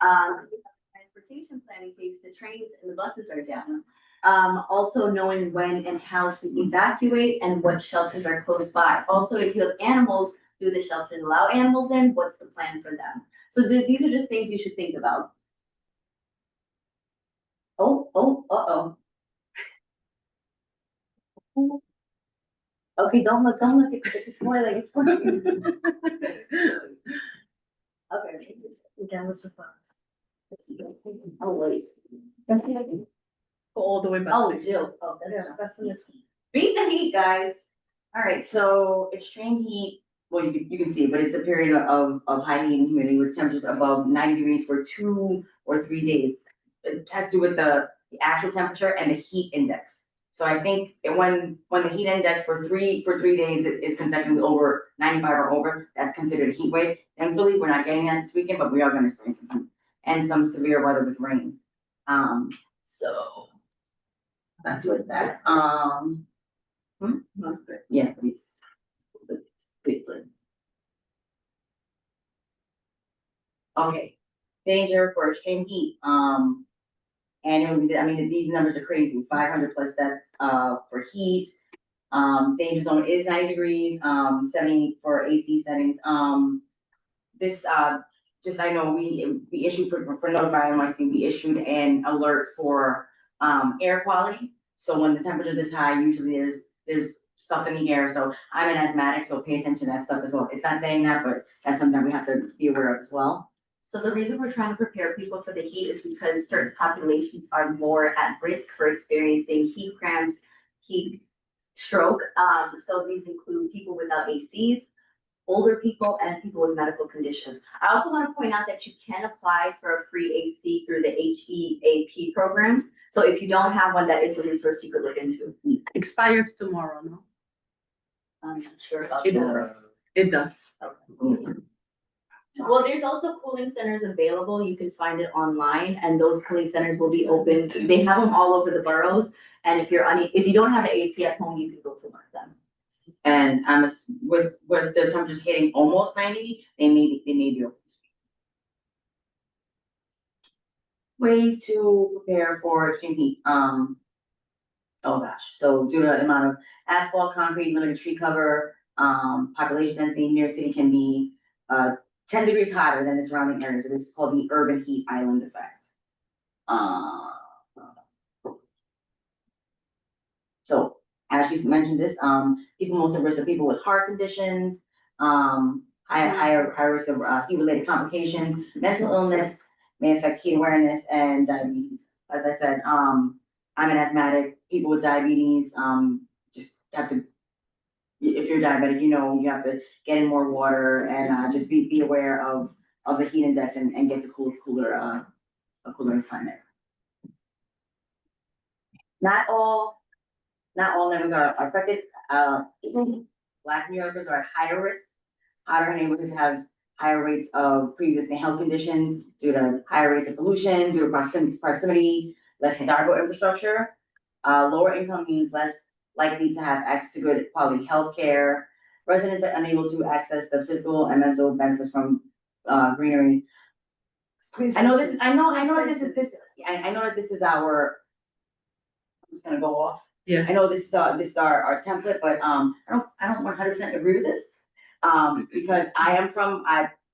You have a transportation plan in case the trains and the buses are down. Also knowing when and how to evacuate and what shelters are close by. Also, if you have animals, do the shelters allow animals in? What's the plan for them? So these are just things you should think about. Uh-oh. Okay, don't look, it's spoiling, it's spoiling. Okay. Down with supplies. Oh, wait. That's the idea. Go all the way back. Oh, Jill, that's the next beat the heat, guys. All right, so extreme heat, well, you can see, but it's a period of high heat and humidity with temperatures above 90 degrees for 2 or 3 days. It has to do with the actual temperature and the heat index. So I think when the heat index for three days is consecutively over 95 or over, that's considered a heat wave. Thankfully, we're not getting that this weekend, but we are going to experience some heat and some severe weather with rain. So that's with that. Yeah, please. Okay, danger for extreme heat. Annually, I mean, these numbers are crazy. 500 plus deaths for heat. Danger zone is 90 degrees. 70 for AC settings. This just I know we issued for Notify NYC, we issued an alert for air quality. So when the temperature is this high, usually there's stuff in the air. So I'm an asthmatic, so pay attention to that stuff as well. It's not saying that, but that's something that we have to be aware of as well. So the reason we're trying to prepare people for the heat is because certain populations are more at risk for experiencing heat cramps, heat stroke. So these include people without ACs, older people, and people with medical conditions. I also want to point out that you can apply for a free AC through the HEAP program. So if you don't have one, that is a resource you could look into. Expires tomorrow, no? I'm not sure about It that. does. It does. Okay. Well, there's also cooling centers available. You can find it online, and those cooling centers will be open. They have them all over the boroughs. And if you don't have an AC at home, you can go to one of them. And with the temperatures hitting almost 90, they may be open. Ways to prepare for extreme heat. Oh gosh, so due to the amount of asphalt, concrete, limited tree cover, population density, New York City can be 10 degrees hotter than the surrounding areas. So this is called the urban heat island effect. So as you mentioned this, people most at risk are people with heart conditions, higher risk of heat-related complications, mental illness may affect heat awareness and diabetes. As I said, I'm an asthmatic. People with diabetes, just have to. If you're diabetic, you know you have to get in more water and just be aware of the heat index and get to a cooler climate. Not all neighborhoods are affected. Black New Yorkers are at higher risk. Hotter neighborhoods have higher rates of pre-existing health conditions due to higher rates of pollution, due to proximity, less desirable infrastructure. Lower income means less likely to have access to good quality health care. Residents are unable to access the physical and mental benefits from greenery. I know that this is our. I'm just gonna go off. Yes. I know this is our template, but I don't 100% agree with this. Because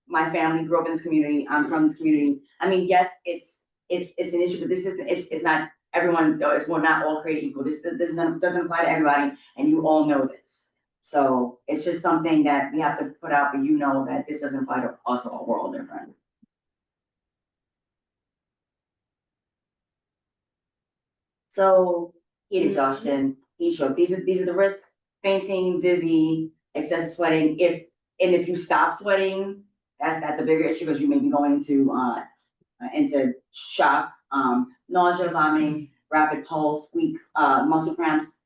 my family grew up in this community. I'm from this community. I mean, yes, it's an issue, but this isn't. It's not everyone. It's not all created equal. This doesn't apply to everybody, and you all know this. So it's just something that we have to put out, but you know that this doesn't apply to us all. We're all different. So heat exhaustion, heat stroke. These are the risks: fainting, dizzy, excessive sweating. If you stop sweating, that's a bigger issue because you may be going into shock, nausea, vomiting, rapid pulse, weak muscle cramps,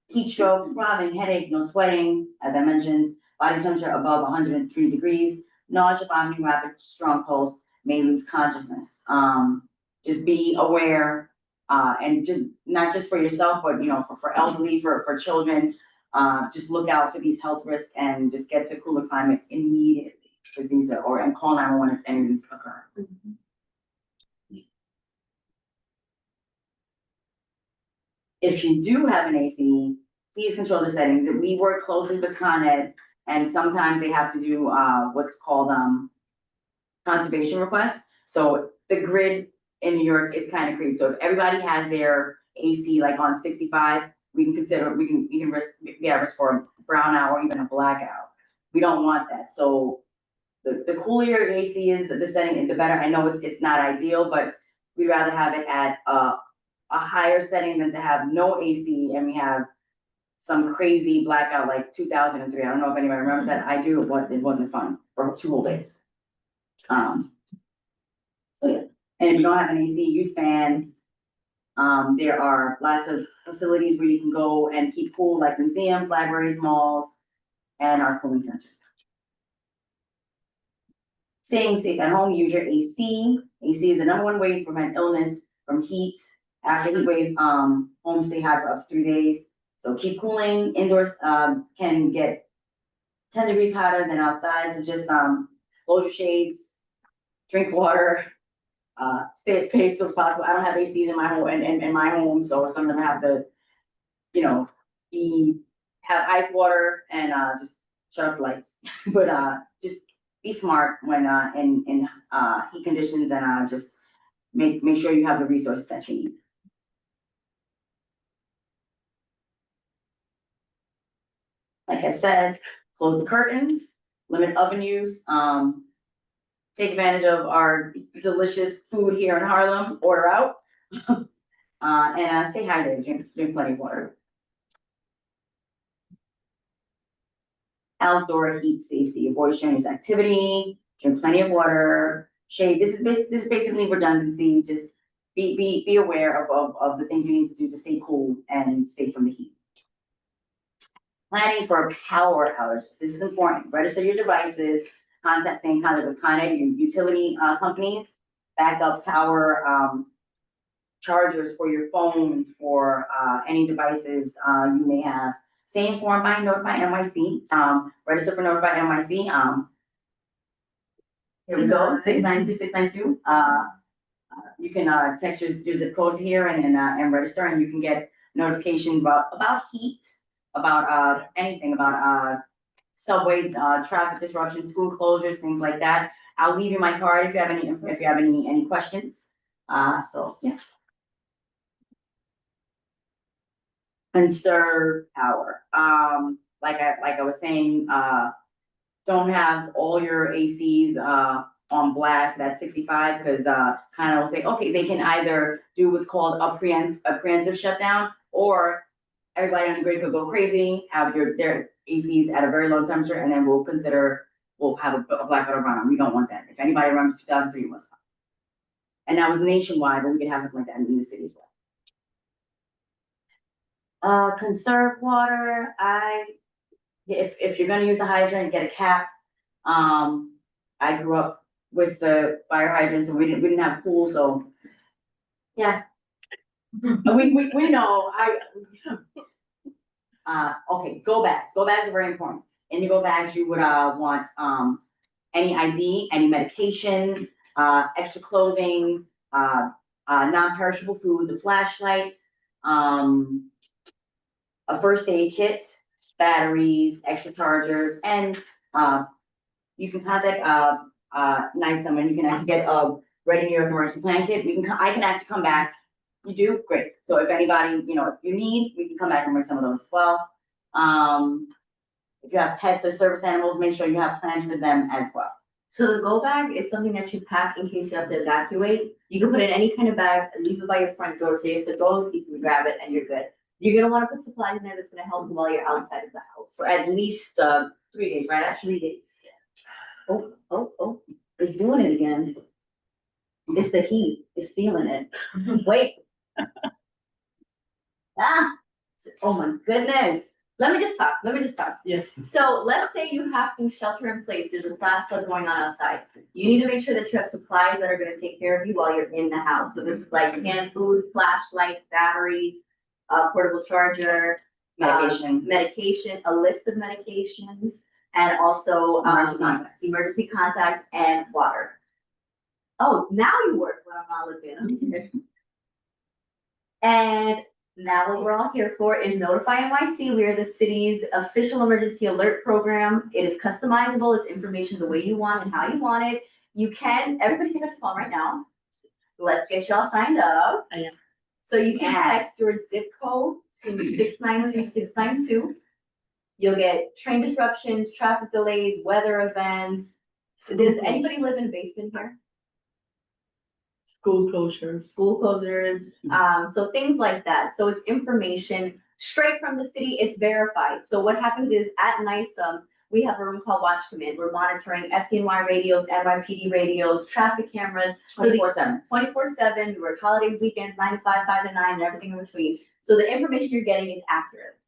heat stroke, throbbing, headache, no sweating, as I mentioned, body temperature above 103 degrees, nausea, vomiting, rapid, strong pulse, may lose consciousness. Just be aware, and just not just for yourself, but for elderly, for children. Just look out for these health risks and just get to cooler climate immediately, because and call 911 if any of these occur. If you do have an AC, please control the settings. We work closely with Con Ed, and sometimes they have to do what's called conservation requests. So the grid in New York is kind of crazy. So if everybody has their AC like on 65, we can risk for a brownout or even a blackout. We don't want that. So the cooler your AC is, the setting, the better. I know it's not ideal, but we'd rather have it at a higher setting than to have no AC and we have some crazy blackout like 2003. I don't know if anybody remembers that. I do, but it wasn't fun for 2 whole days. So yeah, and if you don't have an AC, use fans. There are lots of facilities where you can go and keep cool, like museums, libraries, malls, and our cooling centers. Staying safe at home, use your AC. AC is the #1 way to prevent illness from heat. After heat wave, homes stay hot for up to 3 days. So keep cooling. Indoors can get 10 degrees hotter than outside. So just close your shades, drink water, stay as safe as possible. I don't have ACs in my home, so some of them have to, have ice water and just shut off the lights. But just be smart when in heat conditions and just make sure you have the resources that you need. Like I said, close the curtains, limit oven use, take advantage of our delicious food here in Harlem, order out, and stay hydrated, drink plenty of water. Outdoor heat safety, avoid strenuous activity, drink plenty of water, shade. This is basically redundancy. Just be aware of the things you need to do to stay cool and safe from the heat. Planning for power outages. This is important. Register your devices, stay in contact with Con Ed, utility companies, backup power chargers for your phones, for any devices you may have. Same form by Notify NYC, register for Notify NYC, here we go, 692-692. You can text your zip code here and register, and you can get notifications about heat, about anything, about subway traffic disruption, school closures, things like that. I'll leave you my card if you have any questions. So yeah. Conserve power. Like I was saying, don't have all your ACs on blast at 65, because kind of will say, okay, they can either do what's called a preemptive shutdown, or everybody on the grid could go crazy, have their ACs at a very low temperature, and then we'll have a blackout run. We don't want that. If anybody remembers 2003, it was fine. And that was nationwide, but we could have something like that in the city as well. Conserve water. If you're gonna use a hydrant, get a cap. I grew up with the fire hydrants, and we didn't have a pool, so yeah. we know. Okay, go bags. Go bags are very important. In your go bags, you would want any ID, any medication, extra clothing, non-perishable foods, a flashlight, a first aid kit, batteries, extra chargers, and you can contact someone. You can actually get a Ready New York emergency plan kit. I can actually come back. You do? Great. So if anybody, if you need, we can come back and bring some of those as well. If you have pets or service animals, make sure you have plans for them as well. So the go bag is something that you pack in case you have to evacuate. You can put it in any kind of bag and leave it by your front door. So you have to go, you can grab it and you're good. You're gonna want to put supplies in there that's gonna help you while you're outside of the house. For at least 3 days, right? Actually, 3 days. Oh, it's doing it again. It's the heat. It's feeling it. Wait. Oh my goodness. Let me just talk. Yes. So let's say you have to shelter in place. There's a flash flood going on outside. You need to make sure that you have supplies that are gonna take care of you while you're in the house. So this is like canned food, flashlights, batteries, portable charger, medication, a list of medications, and also emergency contacts and water. Oh, now you work when I'm not looking. And now what we're all here for is Notify NYC. We are the city's official emergency alert program. It is customizable. It's information the way you want and how you want it. You can, everybody take out your phone right now. Let's get y'all signed up. I am. So you can text your zip code to 692-692. You'll get train disruptions, traffic delays, weather events. Does anybody live in a basement here? School closures. So things like that. So it's information straight from the city. It's verified. So what happens is at NYSUM, we have a room called Watch Command. We're monitoring FDNY radios, NYPD radios, traffic cameras. 24/7. 24/7. We work holidays, weekends, 9 to 5, 5 to 9, and everything in between. So the information you're getting is accurate.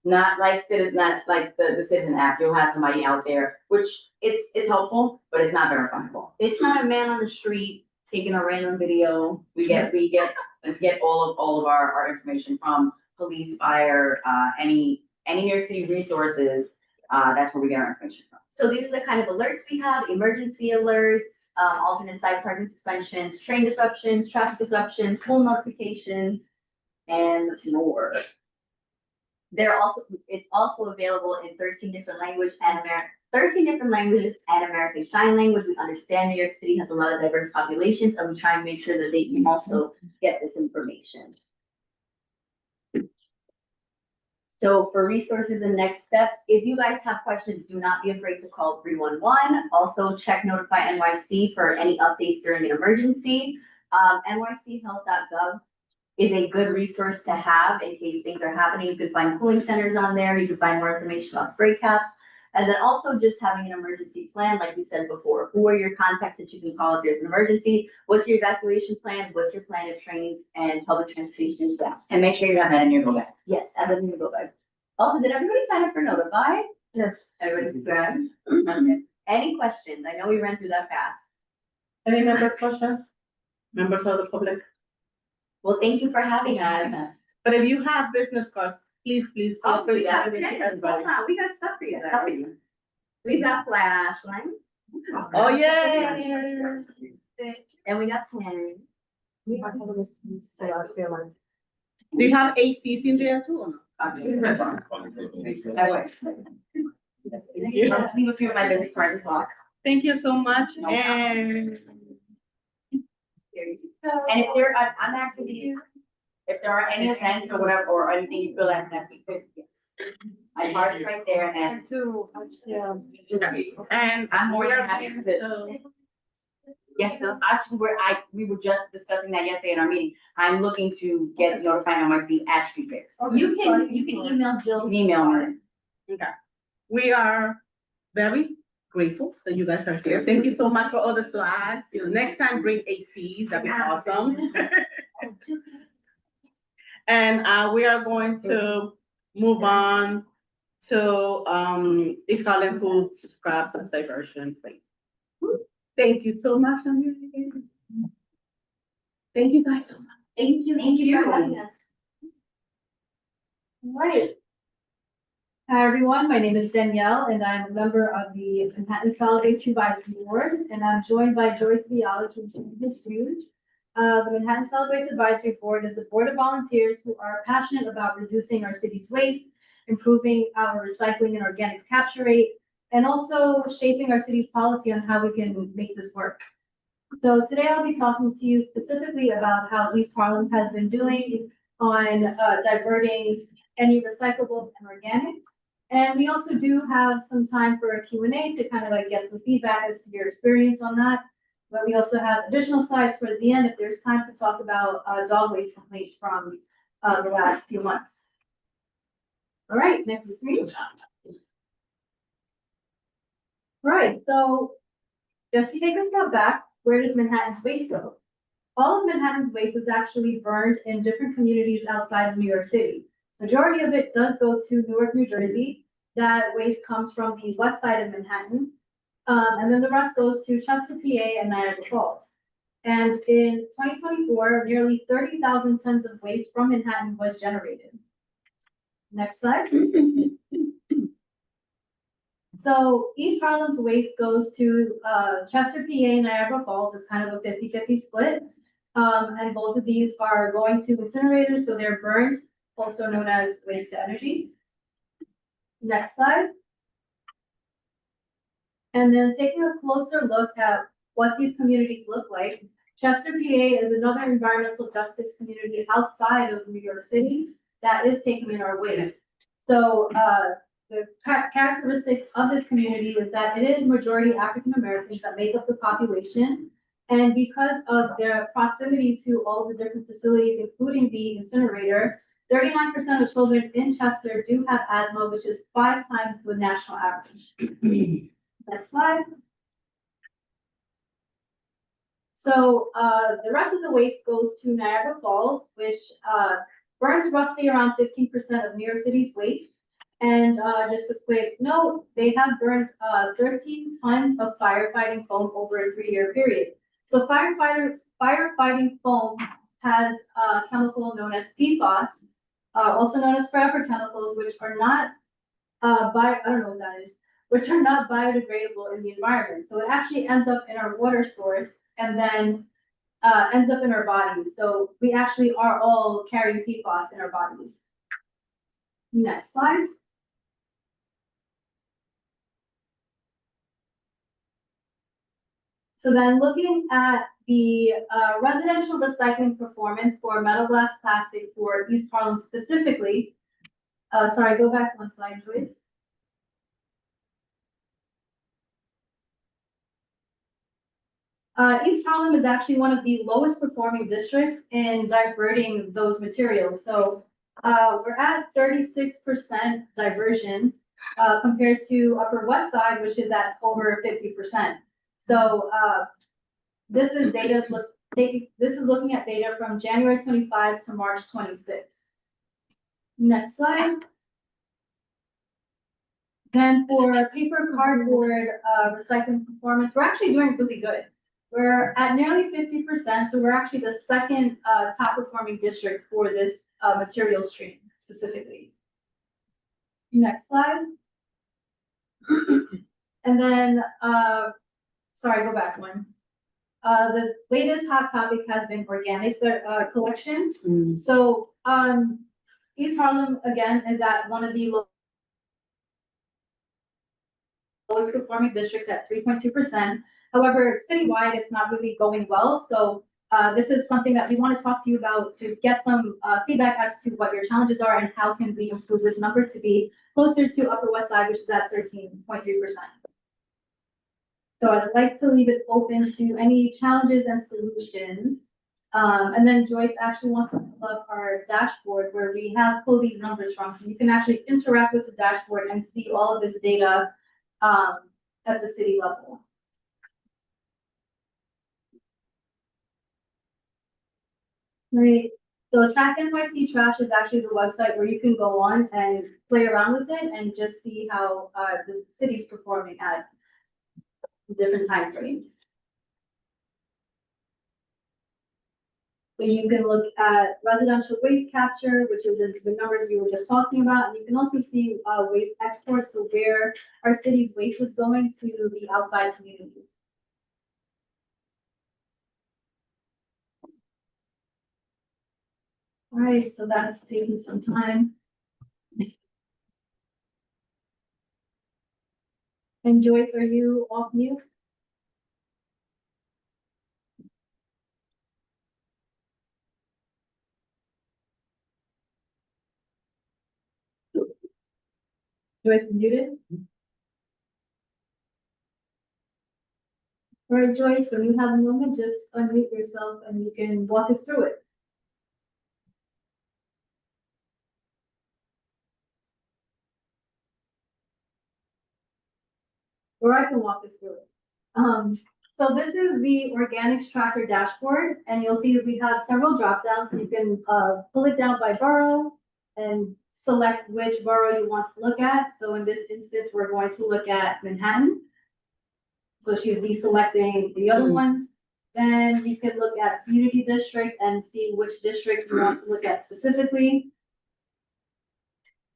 Not like the Citizen app. You'll have somebody out there, which it's helpful, but it's not verifiable. It's not a man on the street taking a random video. We get all of our information from police, fire, any New York City resources. That's where we get our information from. So these are the kind of alerts we have: emergency alerts, alternate side parking suspensions, train disruptions, traffic disruptions, pool notifications, and more. It's also available in 13 different languages and American Sign Language. We understand New York City has a lot of diverse populations, and we try and make sure that they can also get this information. So for resources and next steps, if you guys have questions, do not be afraid to call 311. Also check Notify NYC for any updates during an emergency. NYChealth.gov is a good resource to have in case things are happening. You can find cooling centers on there. You can find more information about spray caps. And then also just having an emergency plan, like we said before. Who are your contacts that you can call if there's an emergency? What's your evacuation plan? What's your plan of trains and public transportation staff? And make sure you have that in your go bag. Yes, have that in your go bag. Also, did everybody sign up for Notify? Yes. Everybody subscribed? Okay. Any questions? I know we ran through that fast. Any member questions? Members of the public? Well, thank you for having us. But if you have business cards, please, please. feel Oh, free we to got, give it to hold everybody. on, we got stuff for you. Stuff for you. We've got flashlights. Oh, yeah. And we got pens. Do you have ACs in there too? Or no? I'll leave a few of my business cards as well. Thank you so much, and And if there are, I'm actually, if there are any events or whatever, or anything you feel like that we could, yes. My card is right there, and and I'm more we than are happy here to. Yes, so actually, we were just discussing that yesterday in our meeting. I'm looking to get notified NYC at street fairs. You can email Jill. Email me. Okay. We are very grateful that you guys are here. Thank you so much for all the slides. You know, next time bring ACs, that'd be awesome. And we are going to move on to East Harlem Food Scrap Diversion Plate. Thank you so much, Samir. Thank you guys so much. Thank you. Thank you for having us. All right. Hi, everyone. My name is Danielle, and I'm a member of the Manhattan Solid Waste Advisory Board, and I'm joined by Joyce Bialik from this huge. The Manhattan Solid Waste Advisory Board is a board of volunteers who are passionate about reducing our city's waste, improving our recycling and organics capture rate, and also shaping our city's policy on how we can make this work. So today I'll be talking to you specifically about how East Harlem has been doing on diverting any recyclables and organics. And we also do have some time for a Q&A to kind of like get some feedback as to your experience on that. But we also have additional slides for the end if there's time to talk about dog waste complaints from the last few months. All right, next screen. Right, so just to take a step back, where does Manhattan's waste go? All of Manhattan's waste is actually burned in different communities outside of New York City. Majority of it does go to Newark, New Jersey. That waste comes from the west side of Manhattan. And then the rest goes to Chester, PA, and Niagara Falls. And in 2024, nearly 30,000 tons of waste from Manhattan was generated. Next slide. So East Harlem's waste goes to Chester, PA, Niagara Falls. It's kind of a 50-50 split. And both of these are going to incinerators, so they're burned, also known as waste to energy. Next slide. And then taking a closer look at what these communities look like. Chester, PA is another environmental justice community outside of New York City that is taking in our waste. So the characteristics of this community is that it is majority African Americans that make up the population. And because of their proximity to all the different facilities, including the incinerator, 39% of children in Chester do have asthma, which is 5 times the national average. Next slide. So the rest of the waste goes to Niagara Falls, which burns roughly around 15% of New York City's waste. And just a quick note, they have burned 13 tons of firefighting foam over a 3-year period. So firefighting foam has a chemical known as PFAS, also known as forever chemicals, which are not I don't know what that is, which are not biodegradable in the environment. So it actually ends up in our water source and then ends up in our bodies. So we actually are all carrying PFAS in our bodies. Next slide. So then looking at the residential recycling performance for metal, glass, plastic for East Harlem specifically. Sorry, go back one slide, Joyce. East Harlem is actually one of the lowest performing districts in diverting those materials. So we're at 36% diversion compared to Upper West Side, which is at over 50%. So this is data. This is looking at data from January 25 to March 26. Next slide. Then for paper, cardboard recycling performance, we're actually doing really good. We're at nearly 50%, so we're actually the second top performing district for this material stream specifically. Next slide. And then, sorry, go back one. The latest hot topic has been organics, collection. So, East Harlem, again, is at one of the lowest performing districts at 3.2%. However, citywide, it's not really going well. So, this is something that we want to talk to you about to get some feedback as to what your challenges are and how can we improve this number to be closer to Upper West Side, which is at 13.3%. So I'd like to leave it open to any challenges and solutions. And then Joyce actually wants to pull up our dashboard where we have pulled these numbers from. So you can actually interact with the dashboard and see all of this data at the city level. Right. So Track NYC Trash is actually the website where you can go on and play around with it and just see how the city's performing at different time frames. So you can look at residential waste capture, which is the numbers we were just talking about, and you can also see waste exports, so where our city's waste is going to the outside community. All right, so that's taking some time. And Joyce, are you off mute? Joyce muted? All right, Joyce, when you have a moment, just unmute yourself and you can walk us through it. Or I can walk us through it. So this is the organics tracker dashboard, and you'll see that we have several drop downs. So you can pull it down by borough and select which borough you want to look at. So in this instance, we're going to look at Manhattan. So she's deselecting the other ones. Then you can look at community district and see which district you want to look at specifically.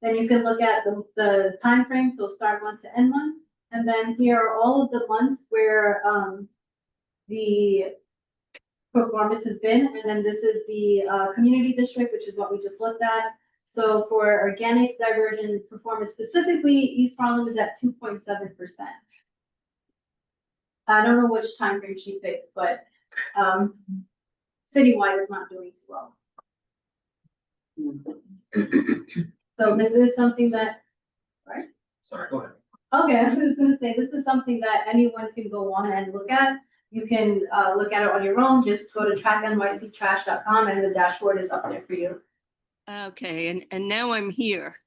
Then you can look at the time frame, so start month to end month. And then here are all of the months where the performance has been. And then this is the community district, which is what we just looked at. So for organics diversion performance specifically, East Harlem is at 2.7%. I don't know which time frame she picked, but citywide is not doing too well. So this is something that, right? Sorry, go ahead. Okay, I was just gonna say, this is something that anyone can go on and look at. You can look at it on your own, just go to tracknyctrash.com and the dashboard is up there for you. Okay, and now I'm here.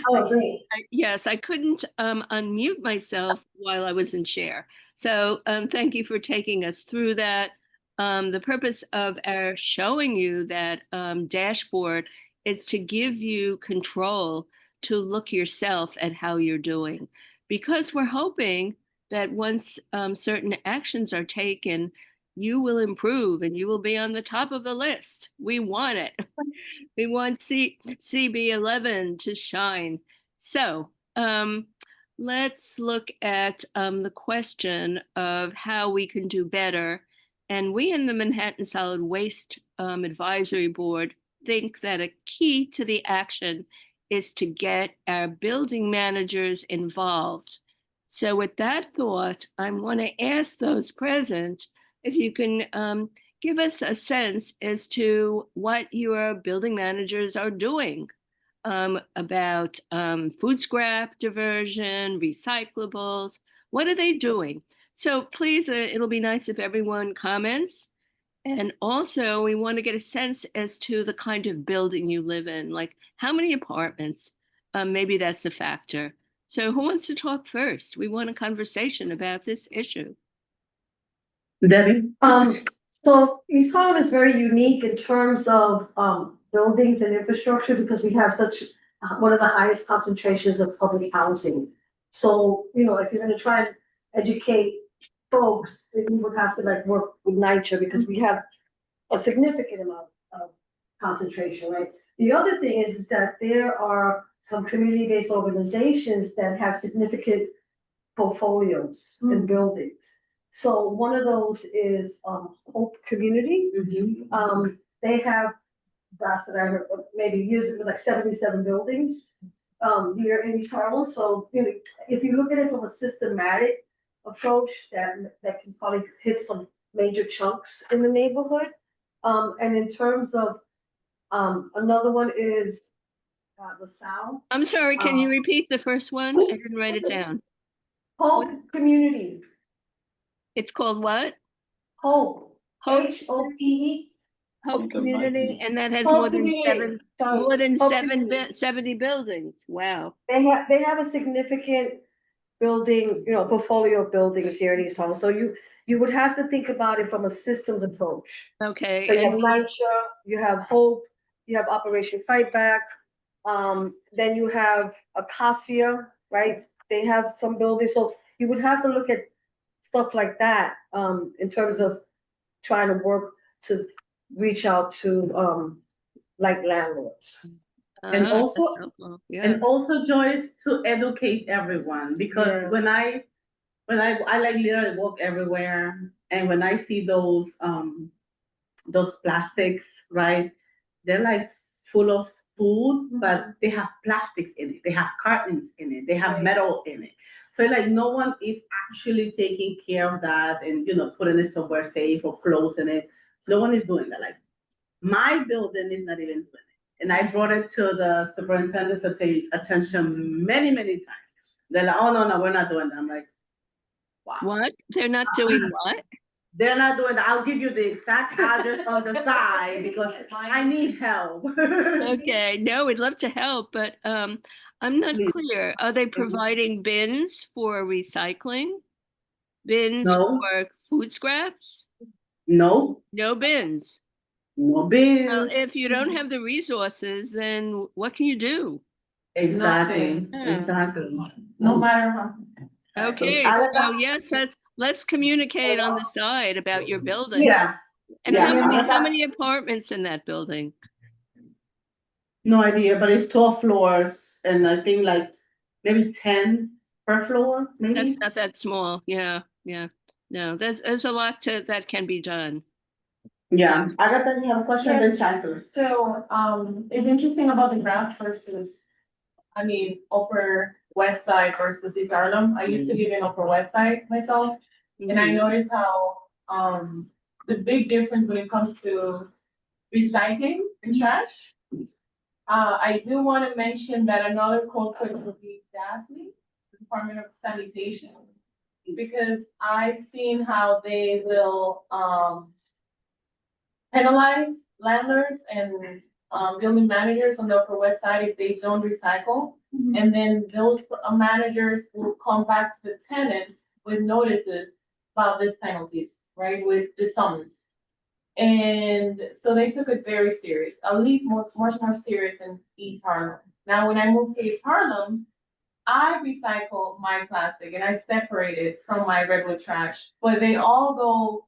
Oh, great. Yes, I couldn't unmute myself while I was in chair. So thank you for taking us through that. The purpose of our showing you that dashboard is to give you control to look yourself at how you're doing. Because we're hoping that once certain actions are taken, you will improve and you will be on the top of the list. We want it. We want CB11 to shine. So let's look at the question of how we can do better. And we in the Manhattan Solid Waste Advisory Board think that a key to the action is to get our building managers involved. So with that thought, I want to ask those present if you can give us a sense as to what your building managers are doing about food scrap diversion, recyclables. What are they doing? So please, it'll be nice if everyone comments. And also, we want to get a sense as to the kind of building you live in, like how many apartments, maybe that's a factor. So who wants to talk first? We want a conversation about this issue. Debbie? So East Harlem is very unique in terms of buildings and infrastructure because we have such one of the highest concentrations of public housing. So, you know, if you're gonna try and educate folks, then you would have to like work with NYCHA because we have a significant amount of concentration, right? The other thing is that there are some community-based organizations that have significant portfolios and buildings. So one of those is Hope Community. They have, last that I heard, maybe years, it was like 77 buildings here in East Harlem. So, you know, if you look at it from a systematic approach, that can probably hit some major chunks in the neighborhood. And in terms of another one is LaSalle. I'm sorry, can you repeat the first one? I didn't write it down. Hope Community. It's called what? Hope. Hope. HOPE. Hope Community, and that has Hope more than Community. Sorry. more than Hope 70 buildings. Wow. They have a significant building, you know, portfolio of buildings here in East Harlem. So you would have to think about it from a systems approach. Okay. So you have and Lancia, you have Hope, you have Operation Fight Back. Then you have Acacia, right? They have some buildings. So you would have to look at stuff like that in terms of trying to work to reach out to like landlords. And also, yeah. and also, Joyce, to educate everyone, because when I like literally walk everywhere, and when I see those plastics, right, they're like full of food, but they have plastics in it, they have cartons in it, they have metal in it. So like no one is actually taking care of that and, you know, putting it somewhere safe or closing it. No one is doing that. Like my building is not even doing it. And I brought it to the superintendent's attention many, many times. They're like, oh, no, we're not doing that. I'm like, wow. What? They're not doing what? They're not doing that. I'll give you the exact address on the side because I need help. Okay, no, we'd love to help, but I'm not clear. Are they providing bins for recycling? Bins No. for food scraps? No. No bins. No bins. Well, if you don't have the resources, then what can you do? Exactly. Yeah. Exactly. No matter how. Okay, So, so yes, let's communicate on the side about your building. Yeah. And Yeah. how many apartments in that building? No idea, but it's 12 floors and I think like maybe 10 per floor, maybe. That's not that small. Yeah, yeah. No, there's a lot that can be done. Yeah. Agatha, you have a question? Yes. Then Chancellor. So, it's interesting about the graph versus, I mean, Upper West Side versus East Harlem. I used to live in Upper West Side myself, and I noticed how, the big difference when it comes to recycling and trash. I do want to mention that another culprit would be DASNY, the Department of Sanitation, because I've seen how they will, penalize landlords and building managers on the Upper West Side if they don't recycle. And then those managers will come back to the tenants with notices about these penalties, right, with the summons. And so they took it very serious, at least much more serious in East Harlem. Now, when I moved to East Harlem, I recycle my plastic and I separate it from my regular trash, but they all go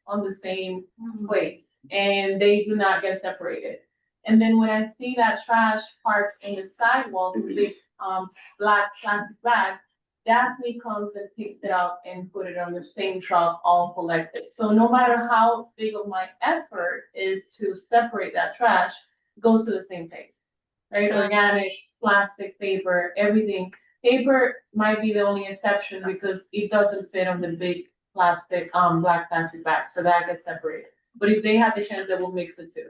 on the same place and they do not get separated. And then when I see that trash parked in the sidewalk, the big black plastic bag, Daphne comes and picks it up and put it on the same truck, all collected. So no matter how big of my effort is to separate that trash, it goes to the same place, right? Organics, plastic, paper, everything. Paper might be the only exception because it doesn't fit on the big plastic, black plastic bag, so that gets separated. But if they have the chance, they will mix the two.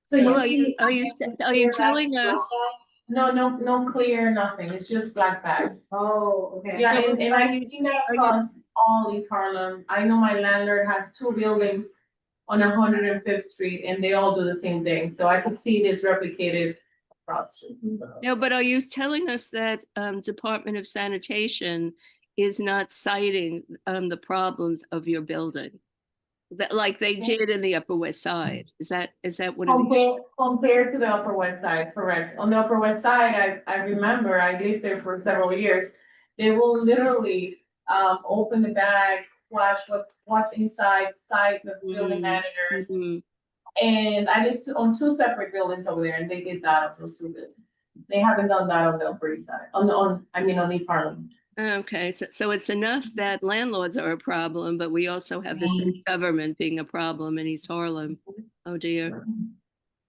So Well, are you telling us? No clear, nothing. It's just black bags. Oh, okay. Yeah, and I've seen that across all East Harlem. I know my landlord has 2 buildings on 105th Street and they all do the same thing. So I could see this replicated across. No, but are you telling us that Department of Sanitation is not citing the problems of your building? That like they did in the Upper West Side. Is that what it is? Compared to the Upper West Side, correct. On the Upper West Side, I remember I lived there for several years. They will literally open the bags, watch what's inside, cite the building managers. And I lived on 2 separate buildings over there, and they did that on those 2 buildings. They haven't done that on the Upper East Side, on East Harlem. Okay, so it's enough that landlords are a problem, but we also have the city government being a problem in East Harlem. Oh dear.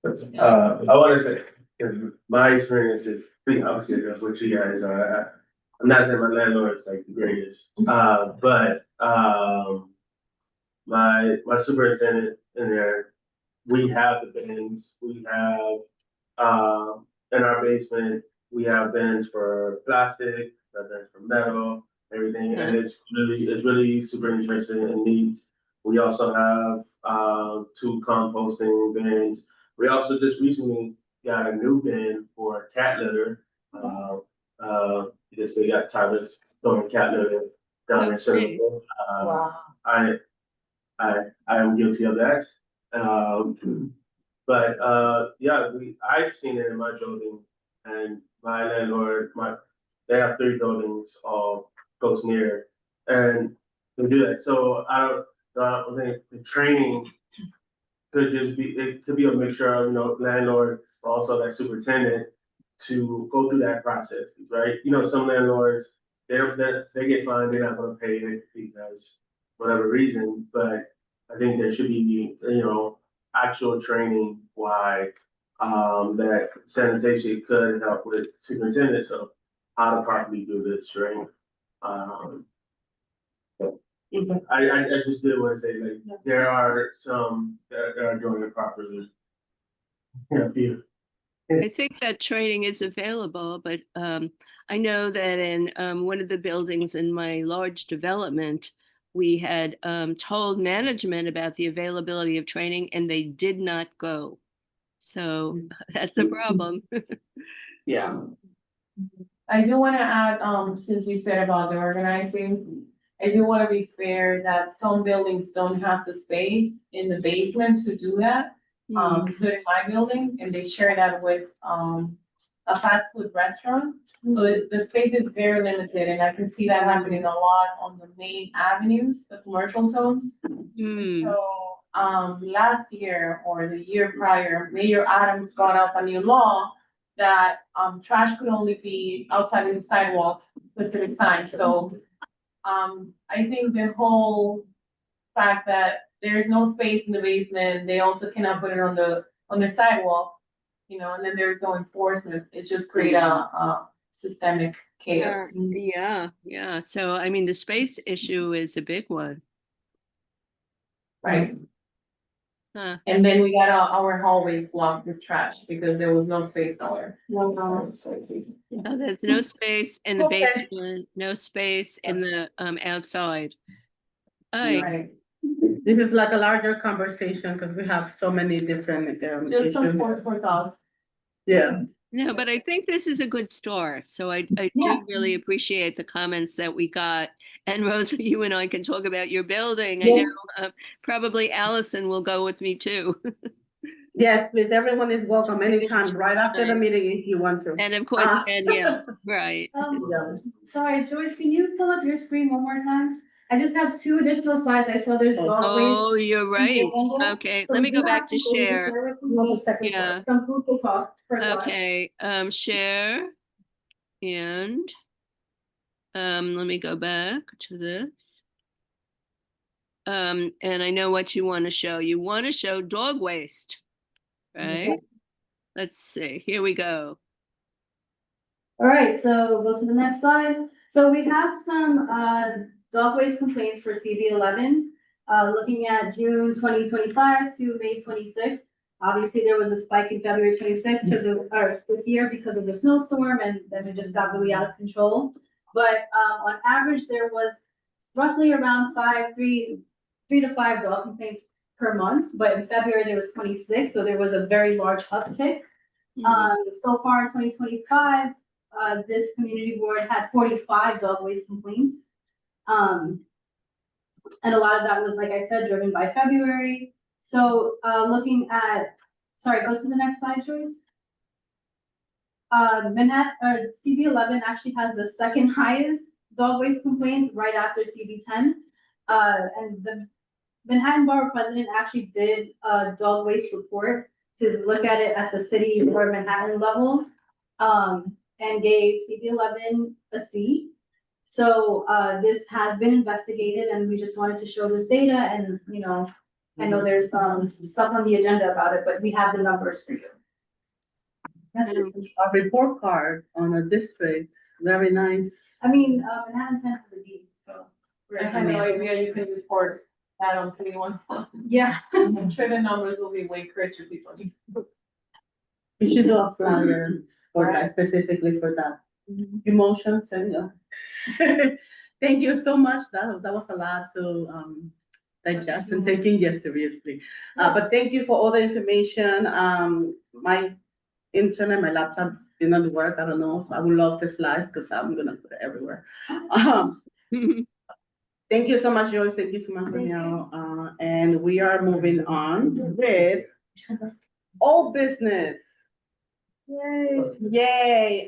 I wanna say, 'cause my experience is pretty opposite of what you guys are. I'm not saying my landlord is like the greatest, but, my superintendent in there, we have the bins, we have, in our basement, we have bins for plastic, we have bins for metal, everything, and it's really super interesting and neat. We also have, 2 composting bins. We also just recently got a new bin for cat litter. Because they got tired of throwing cat litter down in Centerville. Wow. I am guilty of that. But yeah, I've seen it in my building, and my landlord, they have 3 buildings all close near, and they do that. So I don't think the training could just be, it could be a mixture of, landlord, also that superintendent, to go through that process, right? Some landlords, they get fined, they're not gonna pay it because whatever reason, but I think there should be, actual training why, that sanitation could help with superintendents of how to properly do this, right? I just did want to say, like, there are some that are doing it properly. I think that training is available, but I know that in one of the buildings in my large development, we had told management about the availability of training and they did not go. So that's a problem. Yeah. I do wanna add, since you said about the organizing, I do wanna be fair that some buildings don't have the space in the basement to do that. Including my building, and they share that with, a fast food restaurant. So the space is very limited, and I can see that happening a lot on the main avenues, the commercial zones. So, last year or the year prior, Mayor Adams brought up a new law that, trash could only be outside of the sidewalk specific times. So, I think the whole fact that there's no space in the basement, they also cannot put it on the sidewalk, and then there's no enforcement, it's just create a systemic chaos. Yeah. So, I mean, the space issue is a big one. Right. Huh. And then we got our hallway blocked with trash because there was no space nowhere. So there's no space in the basement, no space in the outside. Right. This is like a larger conversation because we have so many different Just some issues. food for thought. Yeah. No, but I think this is a good start. So I do really appreciate the comments that we got. And Rosa, you and I can talk about your building. I know probably Allison will go with me too. Yes, please, everyone is welcome anytime, right after the meeting if you want to. And of course, Danielle, right. Sorry, Joyce, can you pull up your screen one more time? I just have 2 additional slides. I saw there's walkways. Oh, you're right. Okay, let me go back to share. Yeah. Some food to talk. Okay, share. And let me go back to this. And I know what you want to show. You want to show dog waste, right? Let's see. Here we go. All right, so go to the next slide. So we have some dog waste complaints for CB11. Looking at June 2025 to May 26. Obviously, there was a spike in February 26 this year because of the snowstorm, and then it just got really out of control. But on average, there was roughly around 3 to 5 dog complaints per month. But in February, there was 26, so there was a very large uptick. So far in 2025, this community board had 45 dog waste complaints. And a lot of that was, like I said, driven by February. So looking at, sorry, go to the next slide, Joyce. CB11 actually has the second highest dog waste complaints right after CB10. And the Manhattan Borough President actually did a dog waste report to look at it at the city or Manhattan level. and gave CB11 a C. So, this has been investigated and we just wanted to show this data and, you know, I know there's stuff on the agenda about it, but we have the numbers for you. That's it. A report card on a district, very nice. I mean, Manhattan 10 has a D, so. I had no idea you can report that on 311. Yeah. I'm sure the numbers will be way crazier people. You should do a flyer for that, specifically for that. Emotions and, thank you so much. That was a lot to, digest and taking yes seriously. But thank you for all the information. My internet, my laptop did not work. I don't know. So I would love the slides because I'm gonna put it everywhere. Thank you so much, Joyce. Thank you so much, Danielle. And we are moving on with old business. Yay.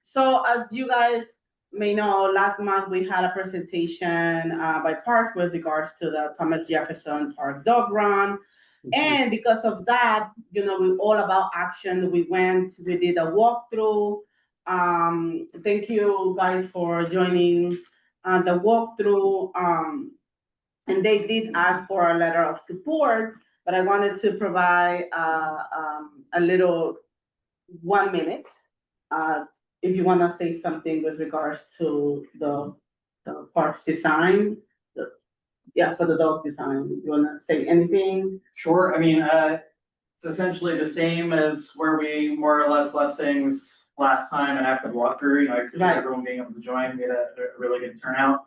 So as you guys may know, last month we had a presentation by Parks with regards to the Thomas Jefferson Park Dog Run. And because of that, you know, we're all about action. We did a walkthrough. Thank you guys for joining the walkthrough. And they did ask for a letter of support, but I wanted to provide a little 1 minute. If you want to say something with regards to the park's design, for the dog design, you want to say anything? Sure, I mean, it's essentially the same as where we more or less left things last time and after the walkthrough, you know, I appreciate everyone being able to join, we had a really good turnout.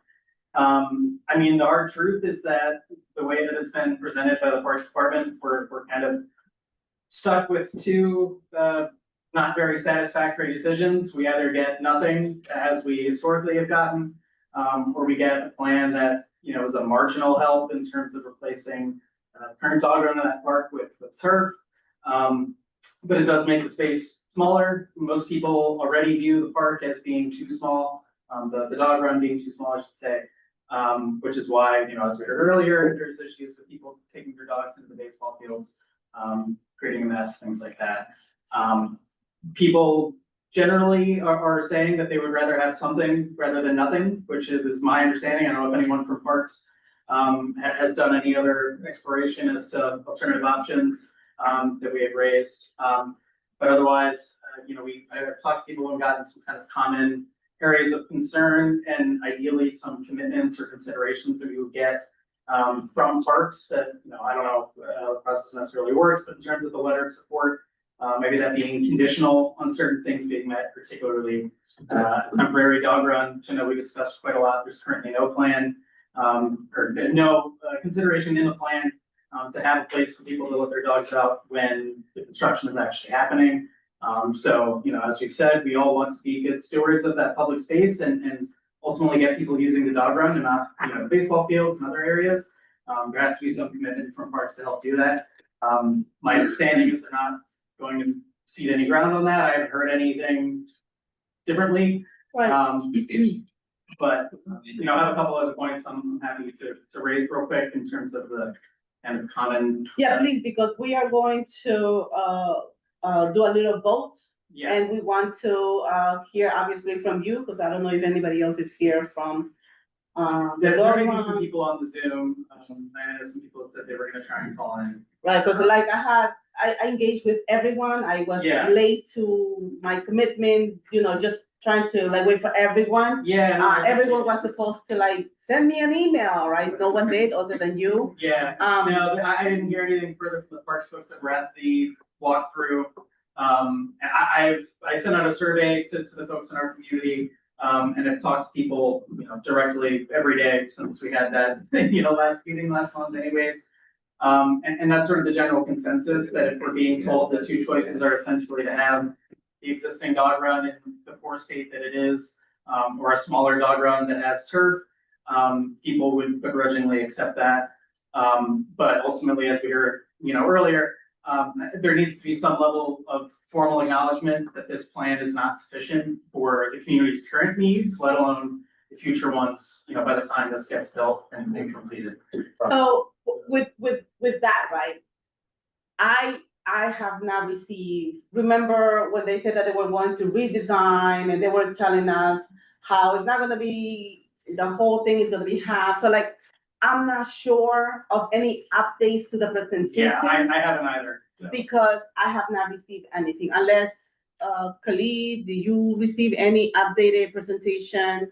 I mean, the hard truth is that the way that it's been presented by the Parks Department, we're kind of stuck with two not very satisfactory decisions. We either get nothing, as we historically have gotten, or we get a plan that, you know, is a marginal help in terms of replacing current dog run in that park with turf. But it does make the space smaller. Most people already view the park as being too small, the dog run being too small, I should say. Which is why, you know, as we heard earlier, there's issues with people taking their dogs into the baseball fields, creating a mess, things like that. People generally are saying that they would rather have something rather than nothing, which is my understanding. I don't know if anyone from Parks has done any other exploration as to alternative options that we have raised. But otherwise, you know, I've talked to people who have gotten some kind of common areas of concern and ideally some commitments or considerations that we would get from Parks that, you know, I don't know how the process necessarily works, but in terms of the letter of support, maybe that being conditional on certain things being met, particularly temporary dog run, which I know we discussed quite a lot. There's currently no plan or no consideration in the plan to have a place for people to let their dogs out when the construction is actually happening. So, you know, as we've said, we all want to be good stewards of that public space and ultimately get people using the dog run and not, you know, baseball fields and other areas. There has to be some commitment from Parks to help do that. My understanding is they're not going to cede any ground on that. I haven't heard anything differently. But, you know, I have a couple other points I'm happy to raise real quick in terms of the kind of common. Yeah, please, because we are going to do a little vote. Yeah. And we want to hear obviously from you, because I don't know if anybody else is here from There may be some people on the Zoom. I know some people that said they were gonna try and call in. Right, because like I engaged with everyone. I was late to my commitment, you know, just trying to like wait for everyone. Yeah. Everyone was supposed to like send me an email, right? No one did other than you. Yeah, no, I didn't hear anything further from the Parks folks that were at the walkthrough. And I sent out a survey to the folks in our community, and I've talked to people, you know, directly every day since we had that, you know, last meeting last month anyways. And that's sort of the general consensus that if we're being told the two choices are essentially to have the existing dog run in the poor state that it is, or a smaller dog run that has turf, people would begrudgingly accept that. But ultimately, as we heard, you know, earlier, there needs to be some level of formal acknowledgement that this plan is not sufficient for the community's current needs, let alone the future ones, you know, by the time this gets built and completed. So with that, right? I I have not received, remember when they said that they were going to redesign and they were telling us how it's not gonna be, the whole thing is gonna be half, so like, I'm not sure of any updates to the presentation. Yeah, I haven't either, so. Because I have not received anything, unless, Khalid, do you receive any updated presentation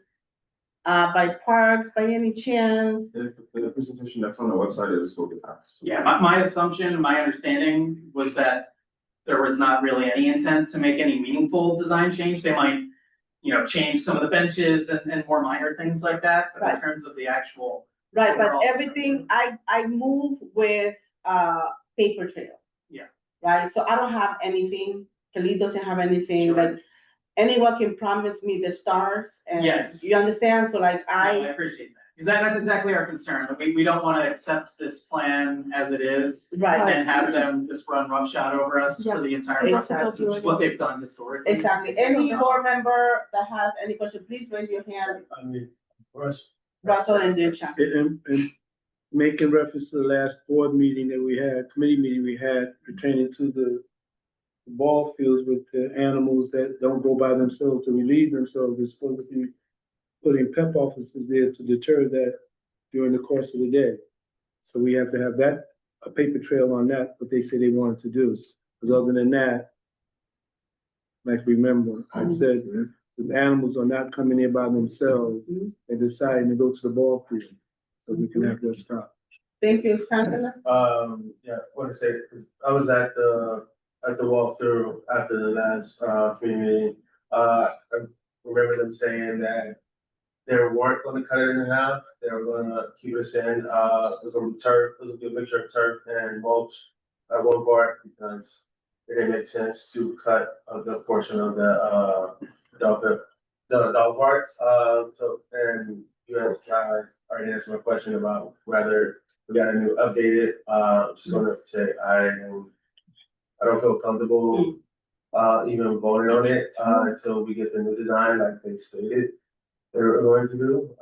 by Parks by any chance? The presentation that's on the website is what we have. Yeah, my assumption, my understanding was that there was not really any intent to make any meaningful design change. They might, change some of the benches and more minor things like that, but in Right. terms of the actual. Right, but overall everything, I move with, paper trail. Yeah. Right, so I don't have anything, Khalid doesn't have anything, Sure. like, anyone can promise me the stars, and. Yes. You understand, so like, No, I appreciate that, because that's exactly our concern. We don't want to accept this plan as it is. Right. And have them just run roughshod over us for the entire Yeah. process, which is what they've done historically. Exactly, any board member that has any question, please raise your hand. I mean, Russell and Jim Johnson. And making reference to the last board meeting that we had, committee meeting we had pertaining to the ball fields with the animals that don't go by themselves to relieve themselves, is supposed to be putting PEP officers there to deter that during the course of the day. So we have to have that, a paper trail on that, what they say they wanted to do. Because other than that, like, remember, I said, the animals are not coming in by themselves and deciding to go to the ball field. So we can have that stop. Thank you, Chancellor. Yeah, I want to say, I was at the walkthrough after the last, committee meeting. I remember them saying that they weren't gonna cut it in half, they were gonna keep us in, it was gonna be turf, it was gonna be a mixture of turf and mulch at one part, because it didn't make sense to cut a good portion of the dog park, so, and you guys already answered my question about whether we got a new updated, just gonna say, I don't feel comfortable, even voting on it, until we get the new design like they stated they were going to do.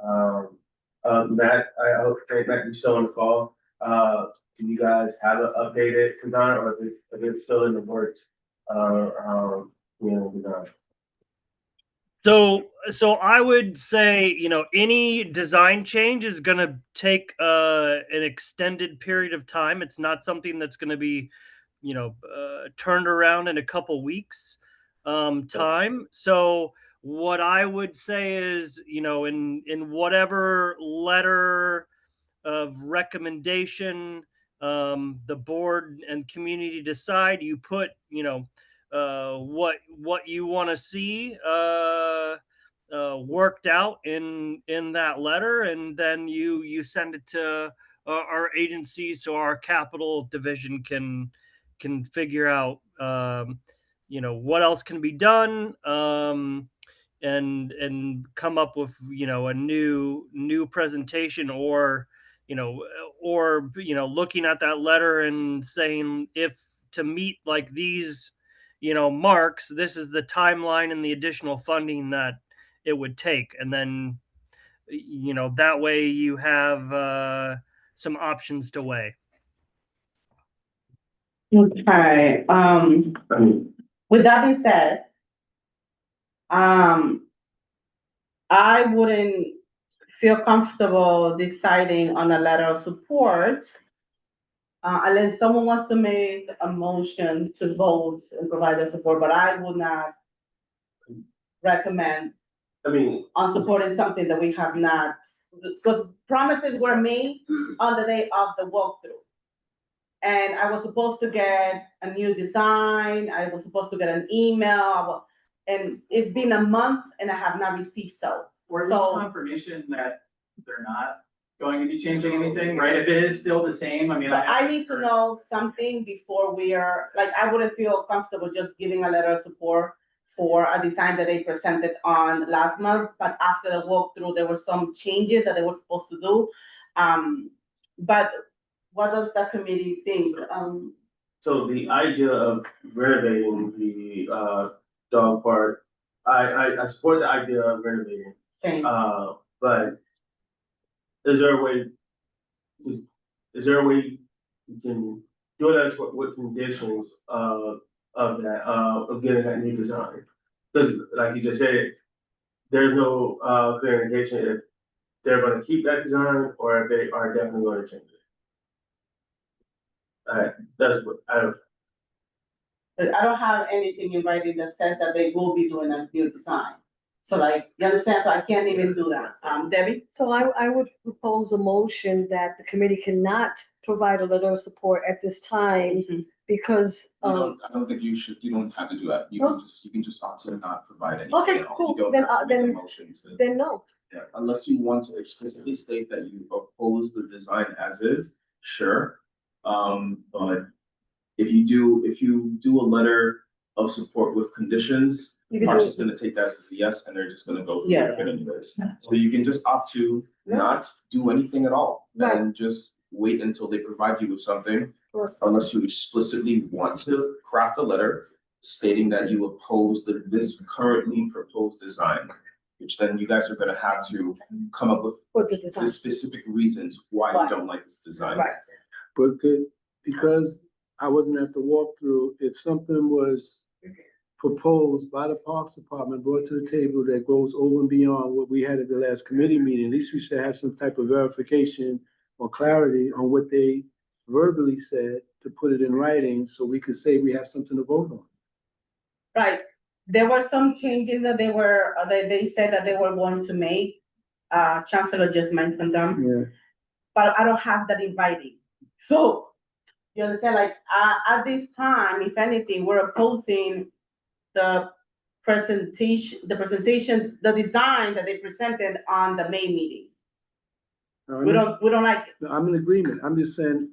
Matt, I hope, Matt, you're still on the call. Do you guys have an updated design, or if it's still in the works? Design? So I would say, any design change is going to take an extended period of time. It's not something that's going to be, turned around in a couple weeks time. So what I would say is, in whatever letter of recommendation the board and community decide, you put, what you want to see worked out in that letter, and then you send it to our agency so our capital division can figure out what else can be done, and come up with a new presentation, or looking at that letter and saying, if to meet like these marks, this is the timeline and the additional funding that it would take, and then that way you have some options to weigh. Okay, with that being said, I wouldn't feel comfortable deciding on a letter of support unless someone wants to make a motion to vote and provide their support, but I would not recommend on supporting something that we have not, because promises were made on the day of the walkthrough. And I was supposed to get a new design, I was supposed to get an email, and it's been a month and I have not received so. Or at least confirmation that they're not going to be changing anything, right? If it is still the same, I mean. So I need to know something before we are, like, I wouldn't feel comfortable just giving a letter of support for a design that they presented on last month, but after the walkthrough, there were some changes that they were supposed to do. But what does the committee think? So the idea of renovating the dog park, I support the idea of renovating. Same. But is there a way you can do it as with conditions of that, of getting that new design. Cause like you just said, there's no, clear indication if they're gonna keep that design or if they are definitely gonna change it. That's what, But I don't have anything in writing that says that they will be doing a new design. So like, you understand? So I can't even do that. Debbie? So I would propose a motion that the committee cannot provide a letter of support at this time because, I don't think you don't have to do that. You can just opt to not provide any. Okay, you know, cool. You don't Then, have to make a then- motion to. then no. Yeah, unless you want to explicitly state that you oppose the design as is, sure. But if you do a letter of support with conditions, You can Mark's do just gonna take that as a yes, and they're just gonna go through Yeah. it anyways. So you can just opt to not do anything at all, and just wait until they provide you with something. Sure. Unless you explicitly want to craft a letter stating that you oppose this currently proposed design. Which then you guys are gonna have to come up with With the design. the specific reasons why you don't like this design. Right. But because I wasn't at the walkthrough, if something was proposed by the Parks Department, brought to the table that goes over and beyond what we had at the last committee meeting, at least we should have some type of verification or clarity on what they verbally said to put it in writing, so we could say we have something to vote on. Right. There were some changes that they said that they were going to make. Chancellor just mentioned them. Yeah. But I don't have that in writing. So, you understand, like, at this time, if anything, we're opposing the presentation, the design that they presented on the May meeting. We don't like it. No, I'm in agreement. I'm just saying,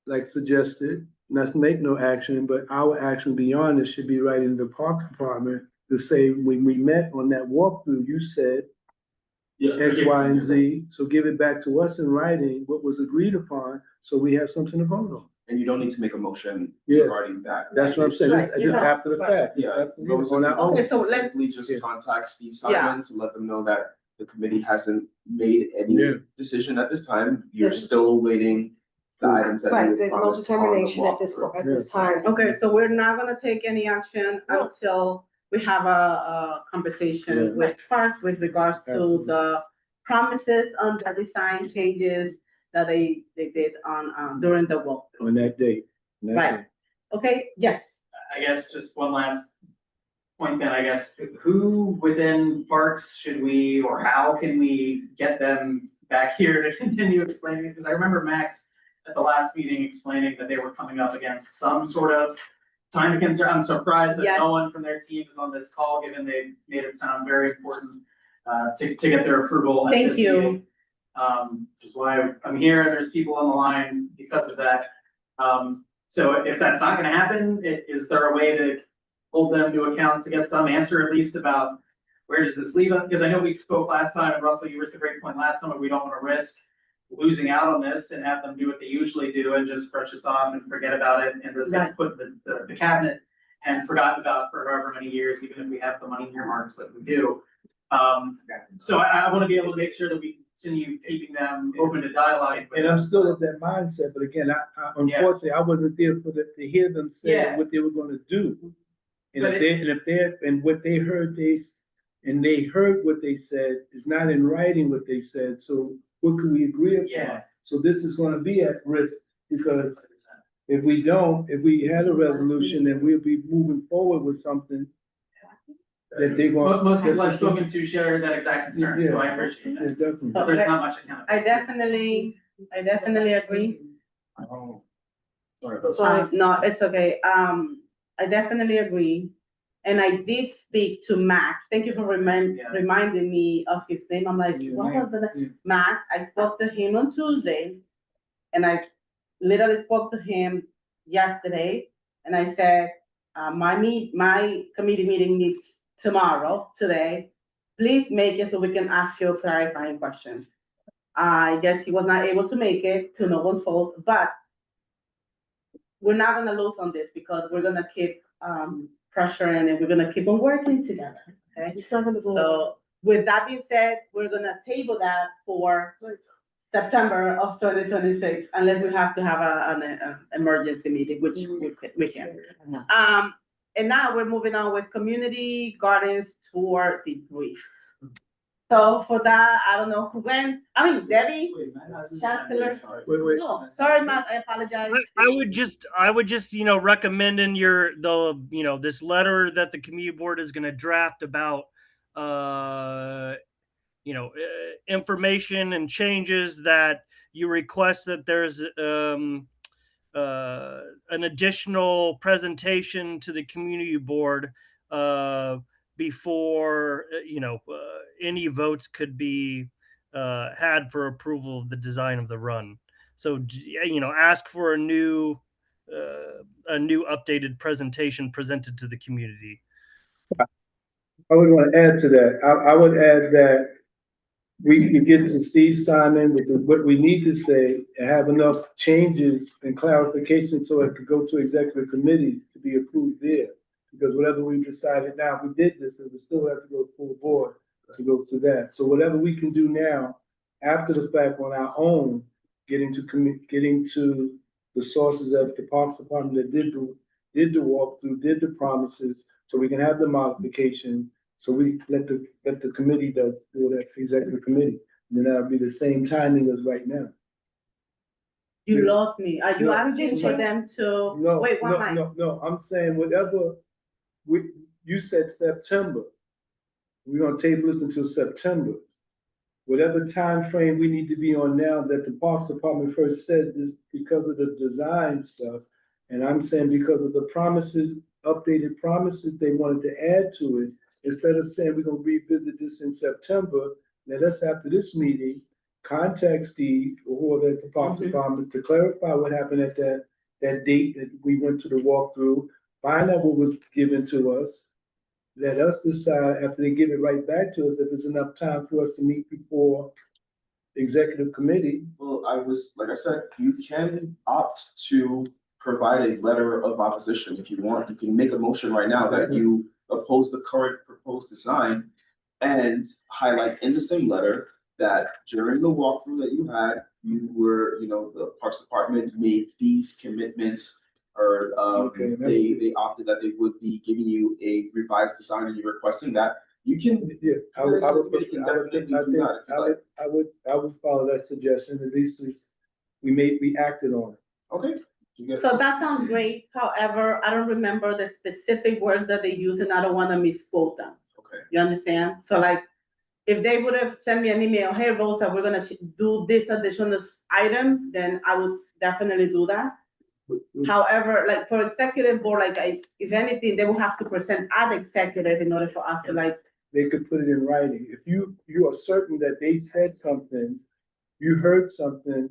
like suggested, let's make no action, but our action beyond this should be writing to the Parks Department to say, when we met on that walkthrough, you said X, Y, and Z, so give it back to us in writing, what was agreed upon, so we have something to vote on. And you don't need to make a motion Yes. regarding that. That's what I'm saying, Right, just you know, after the right. fact. Yeah. On our own. Okay, so let's, Simply just Yeah. contact Steve Yeah. Simon to let them know that the committee hasn't made any Yeah. decision at this time. You're Yes. still awaiting the items that Right, you there's no promised on the determination at this, walkthrough. at this time. okay, so we're not gonna take any action until we have a conversation Yeah. with Parks with regards to Absolutely. the promises on the design changes that they did on, during the walk. On that date. On that Right. date. Okay, yes, I guess just one last point then, I guess, who within parks should we, or how can we get them back here to continue explaining? Because I remember Max at the last meeting explaining that they were coming up against some sort of time concern. I'm surprised that Yes. no one from their team is on this call, given they made it sound very important to get their approval at Thank this you. meeting. Which is why I'm here, and there's people on the line because of that. So if that's not gonna happen, is there a way to hold them to account to get some answer at least about where does this leave us? Because I know we spoke last time, and Russell, you raised a great point last time, but we don't wanna risk losing out on this and have them do what they usually do and just brush us off and forget about it, and this gets put in the cabinet and forgotten about for however many years, even if we have the money earmarks like we do. So I wanna be able to make sure that we continue keeping them open to dialogue. And I'm still of that mindset, but again, I unfortunately, I wasn't there to hear them say Yeah. what they were gonna do. And But what they heard, they heard what they said, is not in writing what they said, so what can we agree upon? Yeah. So this is gonna be at risk, because if we had a resolution, then we'll be moving forward with something that they want. Most people I've spoken to share that exact concern, so I appreciate Yeah, that. definitely. But there's not much accountability. I definitely agree. Sorry about Sorry, no, it's okay. I definitely agree. And I did speak to Max. Thank you for reminding me of his name. I'm like, what was the name? Max, I spoke to him on Tuesday. And I literally spoke to him yesterday. And I said, my committee meeting meets today. Please make it so we can ask you clarifying questions. I guess he was not able to make it, to no one's fault, but we're not gonna lose on this because we're gonna keep pressuring and we're gonna keep on working together, okay? It's not gonna go. So with that being said, we're gonna table that for September of 2026, unless we have to have an emergency meeting, which we can. And now we're moving on with community gardens tour debrief. So for that, I don't know who went. I mean, Debbie, Chancellor. Wait. No, sorry, Matt, I apologize. I would just, recommend in this letter that the community board is going to draft about, information and changes that you request that there's an additional presentation to the community board before any votes could be had for approval of the design of the run. So ask for a new updated presentation presented to the community. I would want to add to that. I would add that we can get to Steve Simon with what we need to say and have enough changes and clarification so it could go to executive committee to be approved there. Because whatever we decided now, if we did this, it would still have to go full board to go to that. So whatever we can do now, after the fact on our own, getting to the sources of the Parks Department that did the walkthrough, did the promises, so we can have the modification. So we let the committee do that, executive committee. And then that'll be the same timing as right now. You lost me. Are you No, asking for them to wait one minute? No, I'm saying whatever you said September. We're gonna table this until September. Whatever time frame we need to be on now that the Parks Department first said is because of the design stuff. And I'm saying because of the promises, updated promises they wanted to add to it, instead of saying we're gonna revisit this in September, let us after this meeting, contact Steve or whoever at the Parks Department to clarify what happened at that date that we went to the walkthrough, find out what was given to us. Let us decide after they give it right back to us if it's enough time for us to meet before executive committee. Well, like I said, you can opt to provide a letter of opposition if you want. You can make a motion right now that you oppose the current proposed design and highlight in the same letter that during the walkthrough that you had, you were, the Parks Department made these commitments or they opted that they would be giving you a revised design and you're requesting that. You can, I would follow that suggestion. At least we acted on it. Okay. So that sounds great. However, I don't remember the specific words that they use and I don't want to misquote them. Okay. You understand? So like, if they would have sent me an email, hey Rosa, we're gonna do this additional items, then I would definitely do that. However, like for executive board, if anything, they will have to present at executive in order for us to They could put it in writing. If you are certain that they said something, you heard something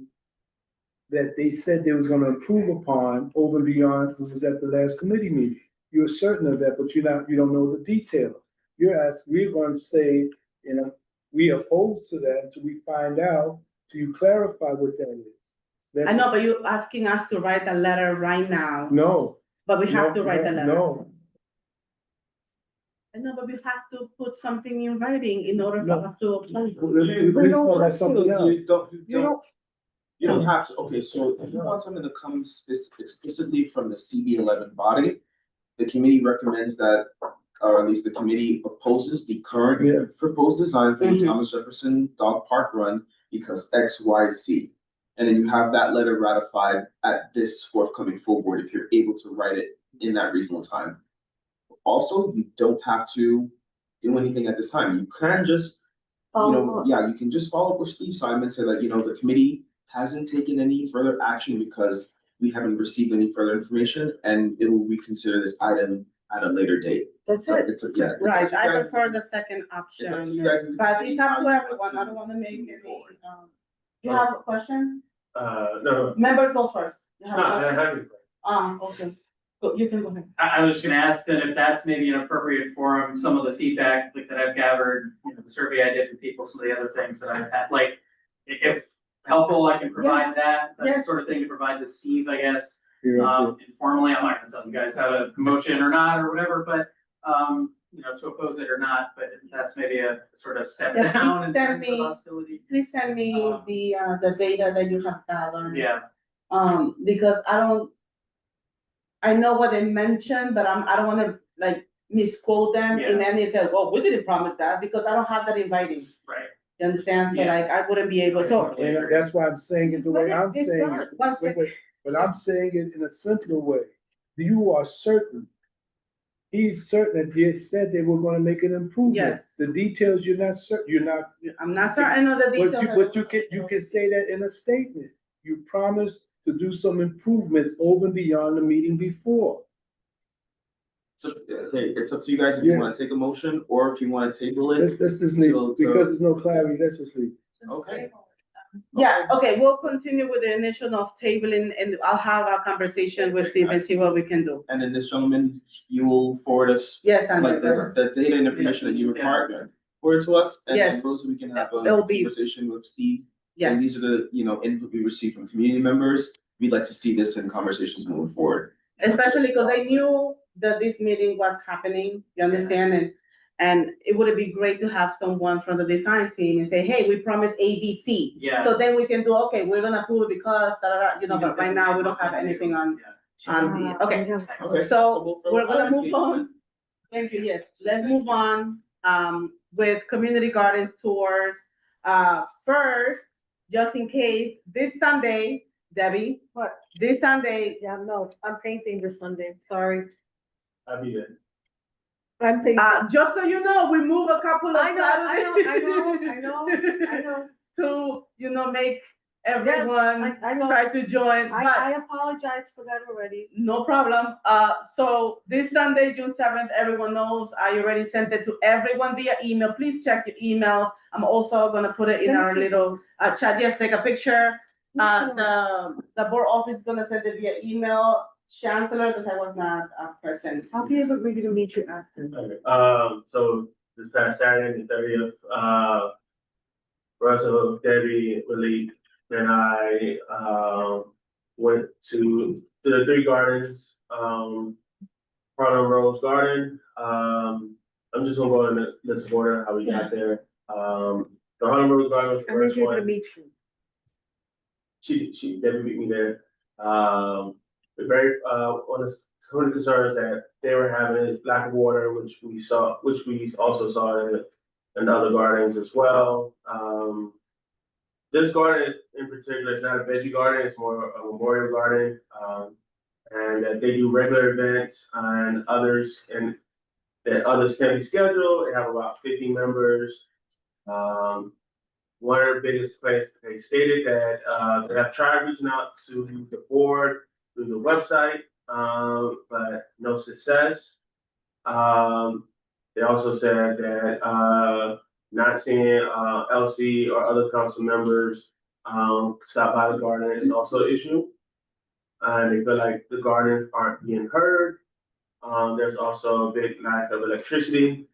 that they said they was gonna improve upon over and beyond what was at the last committee meeting. You're certain of that, but you don't know the detail. We're going to say, we oppose to that until we find out, till you clarify what that is. I know, but you're asking us to write a letter right now. No. But we have to write the letter. No. I know, but we have to put something in writing in order for us to apply. You don't have to. Okay, so if you want something to come explicitly from the CB11 body, the committee recommends that, or at least the committee opposes the current proposed design for the Thomas Jefferson Dog Park Run because X, Y, Z. And then you have that letter ratified at this forthcoming full board if you're able to write it in that reasonable time. Also, you don't have to do anything at this time. You can just, you can just follow up with Steve Simon, say that, the committee hasn't taken any further action because we haven't received any further information and it will reconsider this item at a later date. That's so it. Right, I guys. prefer the second option. It's up to you guys. But it's up to everyone. I don't want to make any, you have a question? No. Members go first. You have a No, I question? haven't. Okay. You can go ahead. I was just gonna ask that if that's maybe an appropriate forum, some of the feedback that I've gathered, the survey I did with people, some of the other things that I've had, if helpful, I can provide that. That's the sort of thing to provide to Steve, I guess. Informally, I'm not gonna tell you guys how to motion or not or whatever, but to oppose it or not, but that's maybe a sort of step Yeah, down in please send terms of me- hostility. Please send me the data that you have gathered. Yeah, Because I know what they mentioned, but I don't wanna like misquote them in any say, well, we didn't promise that, because I don't have that in writing. right. You understand? So Yeah. like, I wouldn't be able, so. And that's why I'm saying it the way I'm It's saying done. it. One Wait, second. wait, but I'm saying it in a simpler way. You are certain. He's certain that they said they were gonna make an improvement. Yes. The details, you're not certain, you're not. I'm not certain of the details. But you can say that in a statement. You promised to do some improvements over and beyond the meeting before. So, hey, it's up to you guys if you wanna take a motion or if you wanna table it. Let's just leave, till- because there's no clarity, let's just leave. Okay. Yeah, okay, we'll continue with the initial of tabling, and I'll have a conversation with Steve and see what we can do. And then this gentleman, you will forward us Yes, and like the data and information that you required, forward it to us, and then Yes. Rosa, we can have a It'll be- conversation with Steve. Yes. Saying these are the, input we received from community members, we'd like to see this in conversations moving forward. Especially because I knew that this meeting was happening, you understand, and it would be great to have someone from the design team and say, hey, we promised A, B, C. Yeah. So then we can do, okay, we're gonna approve it because, but right now, we don't have anything on the, okay. Okay. So we're gonna move on. Thank you, yes, let's move on, with community gardens tours. First, just in case, this Sunday, Debbie. What? This Sunday. Yeah, no, I'm painting this Sunday, sorry. I'll be there. I'm painting. Just so you know, we move a couple of I know, Saturdays. To, make everyone I know. try to join, I but apologize for that already. no problem. So this Sunday, June 7th, everyone knows, I already sent it to everyone via email. Please check your emails. I'm also gonna put it in our little chat. Yes, take a picture. The board office is gonna send it via email. Chancellor, because I was not present. I'll be able maybe to meet you after. Okay, so this past Saturday, the 30th, Russell, Debbie, Malik, and I, went to the 3 gardens, Harlem Rose Garden. I'm just gonna go in the list of order, how we got there. The Harlem Rose Garden was the I'm first able to one. meet you. She Debbie beat me there. The very, one of the concerns that they were having is lack of water, which we also saw in other gardens as well. This garden in particular is not a veggie garden, it's more a memorial garden. And that they do regular events and others can be scheduled. They have about 50 members. One of the biggest complaints, they stated that they have tried reaching out to the board through the website, but no success. They also said that not seeing LC or other council members stop by the garden is also an issue. And they feel like the gardens aren't being heard. There's also a big lack of electricity.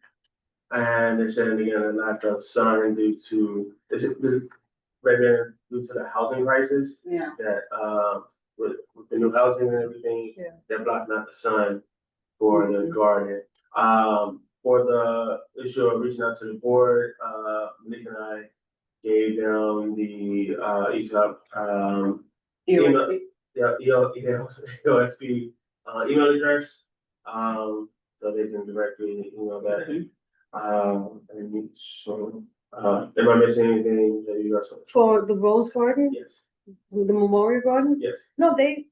And they're saying again a lack of sun due to the housing crisis. Yeah. That with the new housing and everything, they're blocking out the sun for the garden. For the issue of reaching out to the board, Malik and I gave them the ESOP email, EOSP email address, so they can directly email that. And so, am I missing anything that you guys? For the Rose Garden? Yes. The Memorial Garden? Yes. No, the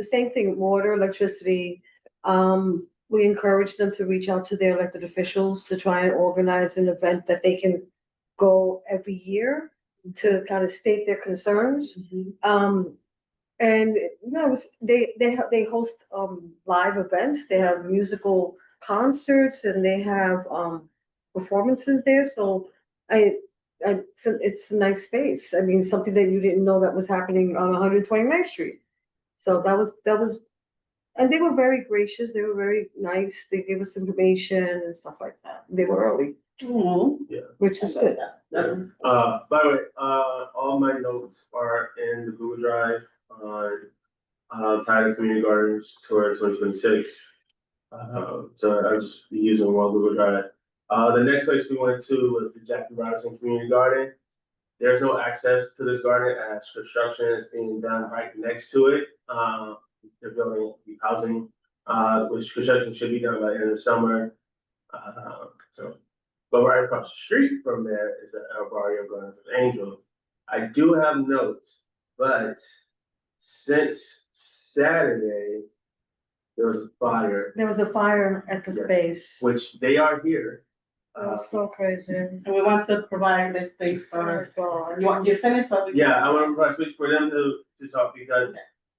same thing, water, electricity. We encourage them to reach out to their elected officials to try and organize an event that they can go every year to kind of state their concerns. And they host live events. They have musical concerts and they have performances there. So it's a nice space. I mean, something that you didn't know that was happening on 129th Street. So that was, and they were very gracious. They were very nice. They gave us information and stuff like that. They were early. Yeah. Which is good. By the way, all my notes are in the Google Drive on Tyler Community Gardens Tour 2026. So I just be using one Google Drive. The next place we went to was the Jackie Robinson Community Garden. There's no access to this garden as construction is being done right next to it. They're building housing, which construction should be done by the end of summer. But right across the street from there is the El Barrio Gardens of Angels. I do have notes, but since Saturday, there was a fire. There was a fire at the Yes. space. Which they are here. That was so crazy. And we want to provide this space for, you finished what we? Yeah, I want to provide space for them to talk because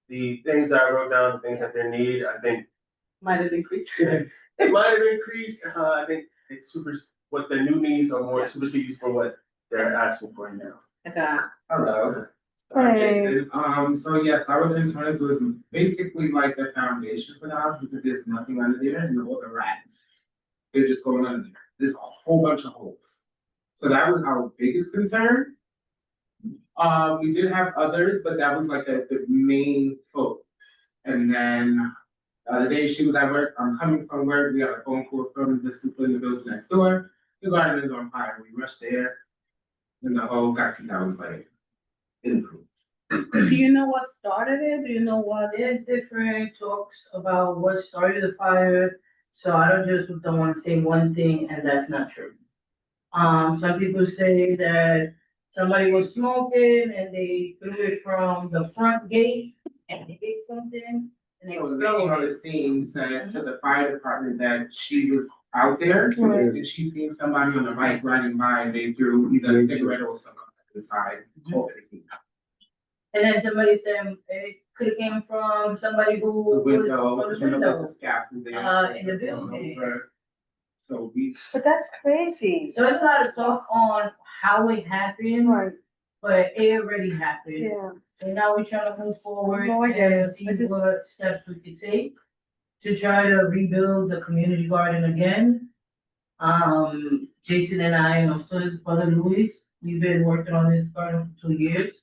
the things that I wrote down, the things that they need, I think. Might have increased. It might have increased. I think it's what the new needs are more supersedes for what they're asking for now. Okay. Hello. Hey. Jason. So yes, our concerns was basically like the foundation for the house because there's nothing under there and all the rats. They're just going under there. There's a whole bunch of holes. So that was our biggest concern. We did have others, but that was like the main focus. And then the other day she was at work, I'm coming from work, we got a phone call from the super in the building next door. The garden is on fire. We rushed there. And the whole casita was like, improved. Do you know what started it? Do you know what? There's different talks about what started the fire, so I don't wanna say one thing and that's not true. Some people say that somebody was smoking and they threw it from the front gate and they hit something and they So the lady on the exploded. scene said to the fire department that she was out there Right. and she seen somebody on the bike riding by and they threw either a cigarette or something at the side. And then somebody said it could have came from somebody who The was window, from the and there was window. a scaffold there. In the building. So we. But that's crazy. So there's a lot of talk on how it happened. Right. But it already happened. Yeah. So now we're trying to move forward No, I get and it. see I just- what steps we could take to try to rebuild the community garden again. Jason and I, and also his brother Luis, we've been working on this garden for 2 years.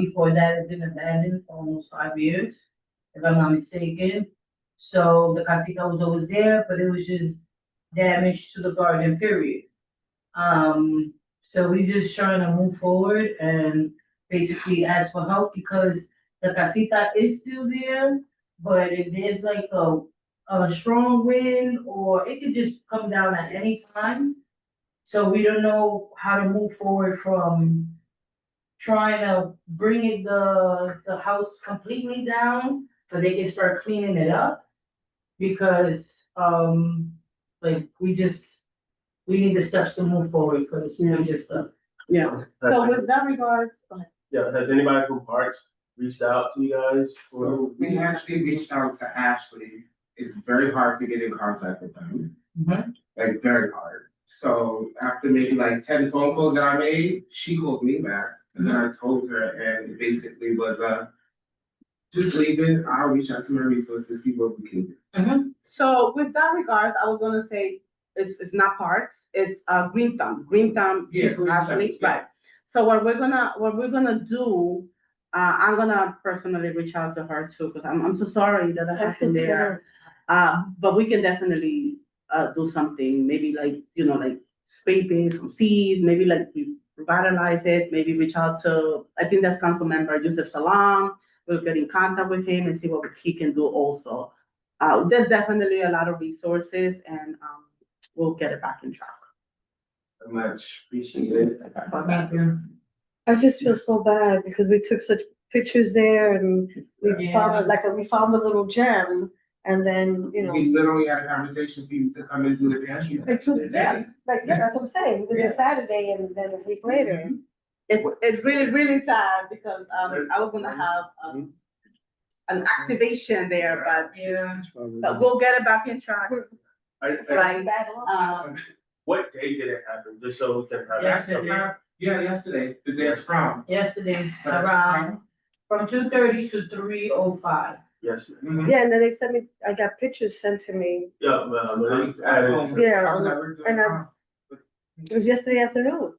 Before that, it's been abandoned for almost 5 years, if I'm not mistaken. So the casita was always there, but it was just damage to the garden, period. So we just trying to move forward and basically ask for help because the casita is still there. But if there's like a strong wind or it could just come down at any time. So we don't know how to move forward from trying to bring the house completely down so they can start cleaning it up. Because, like, we need the steps to move forward, because we just, Yeah, so with that regard, go ahead. Yeah, has anybody from Parks reached out to you guys? So we actually reached out to Ashley. It's very hard to get in contact with them. Like very hard. So after maybe like 10 phone calls that I made, she called me back. And then I told her and it basically was just leave it. I'll reach out to my resources, see what we can do. So with that regards, I was gonna say, it's not Parks, it's Green Thumb, Yeah, Chief Green Thumb, Ashley, yeah. right? So what we're gonna do, I'm gonna personally reach out to her too, because I'm so sorry that happened there. But we can definitely do something, maybe like, like scraping some seeds, maybe like revitalize it, maybe reach out to, I think that's council member Yusuf Salam. We'll get in contact with him and see what he can do also. There's definitely a lot of resources and we'll get it back in track. Much appreciated. Thank you. I just feel so bad because we took such pictures there and we found we found a little gem and then, We literally had a conversation for you to come into the pantry. that's what I'm saying. We did it Saturday and then a week later. It's really, really sad because I was gonna have an activation there, but we'll get it back in track. Right. What day did it happen? Just so we can have. Yesterday. Yeah, yesterday, the day it's from. Yesterday, around from 2:30 to 3:05. Yes. Yeah, and then they sent me, I got pictures sent to me. Yeah, well, it's added. Yeah, and it was yesterday afternoon.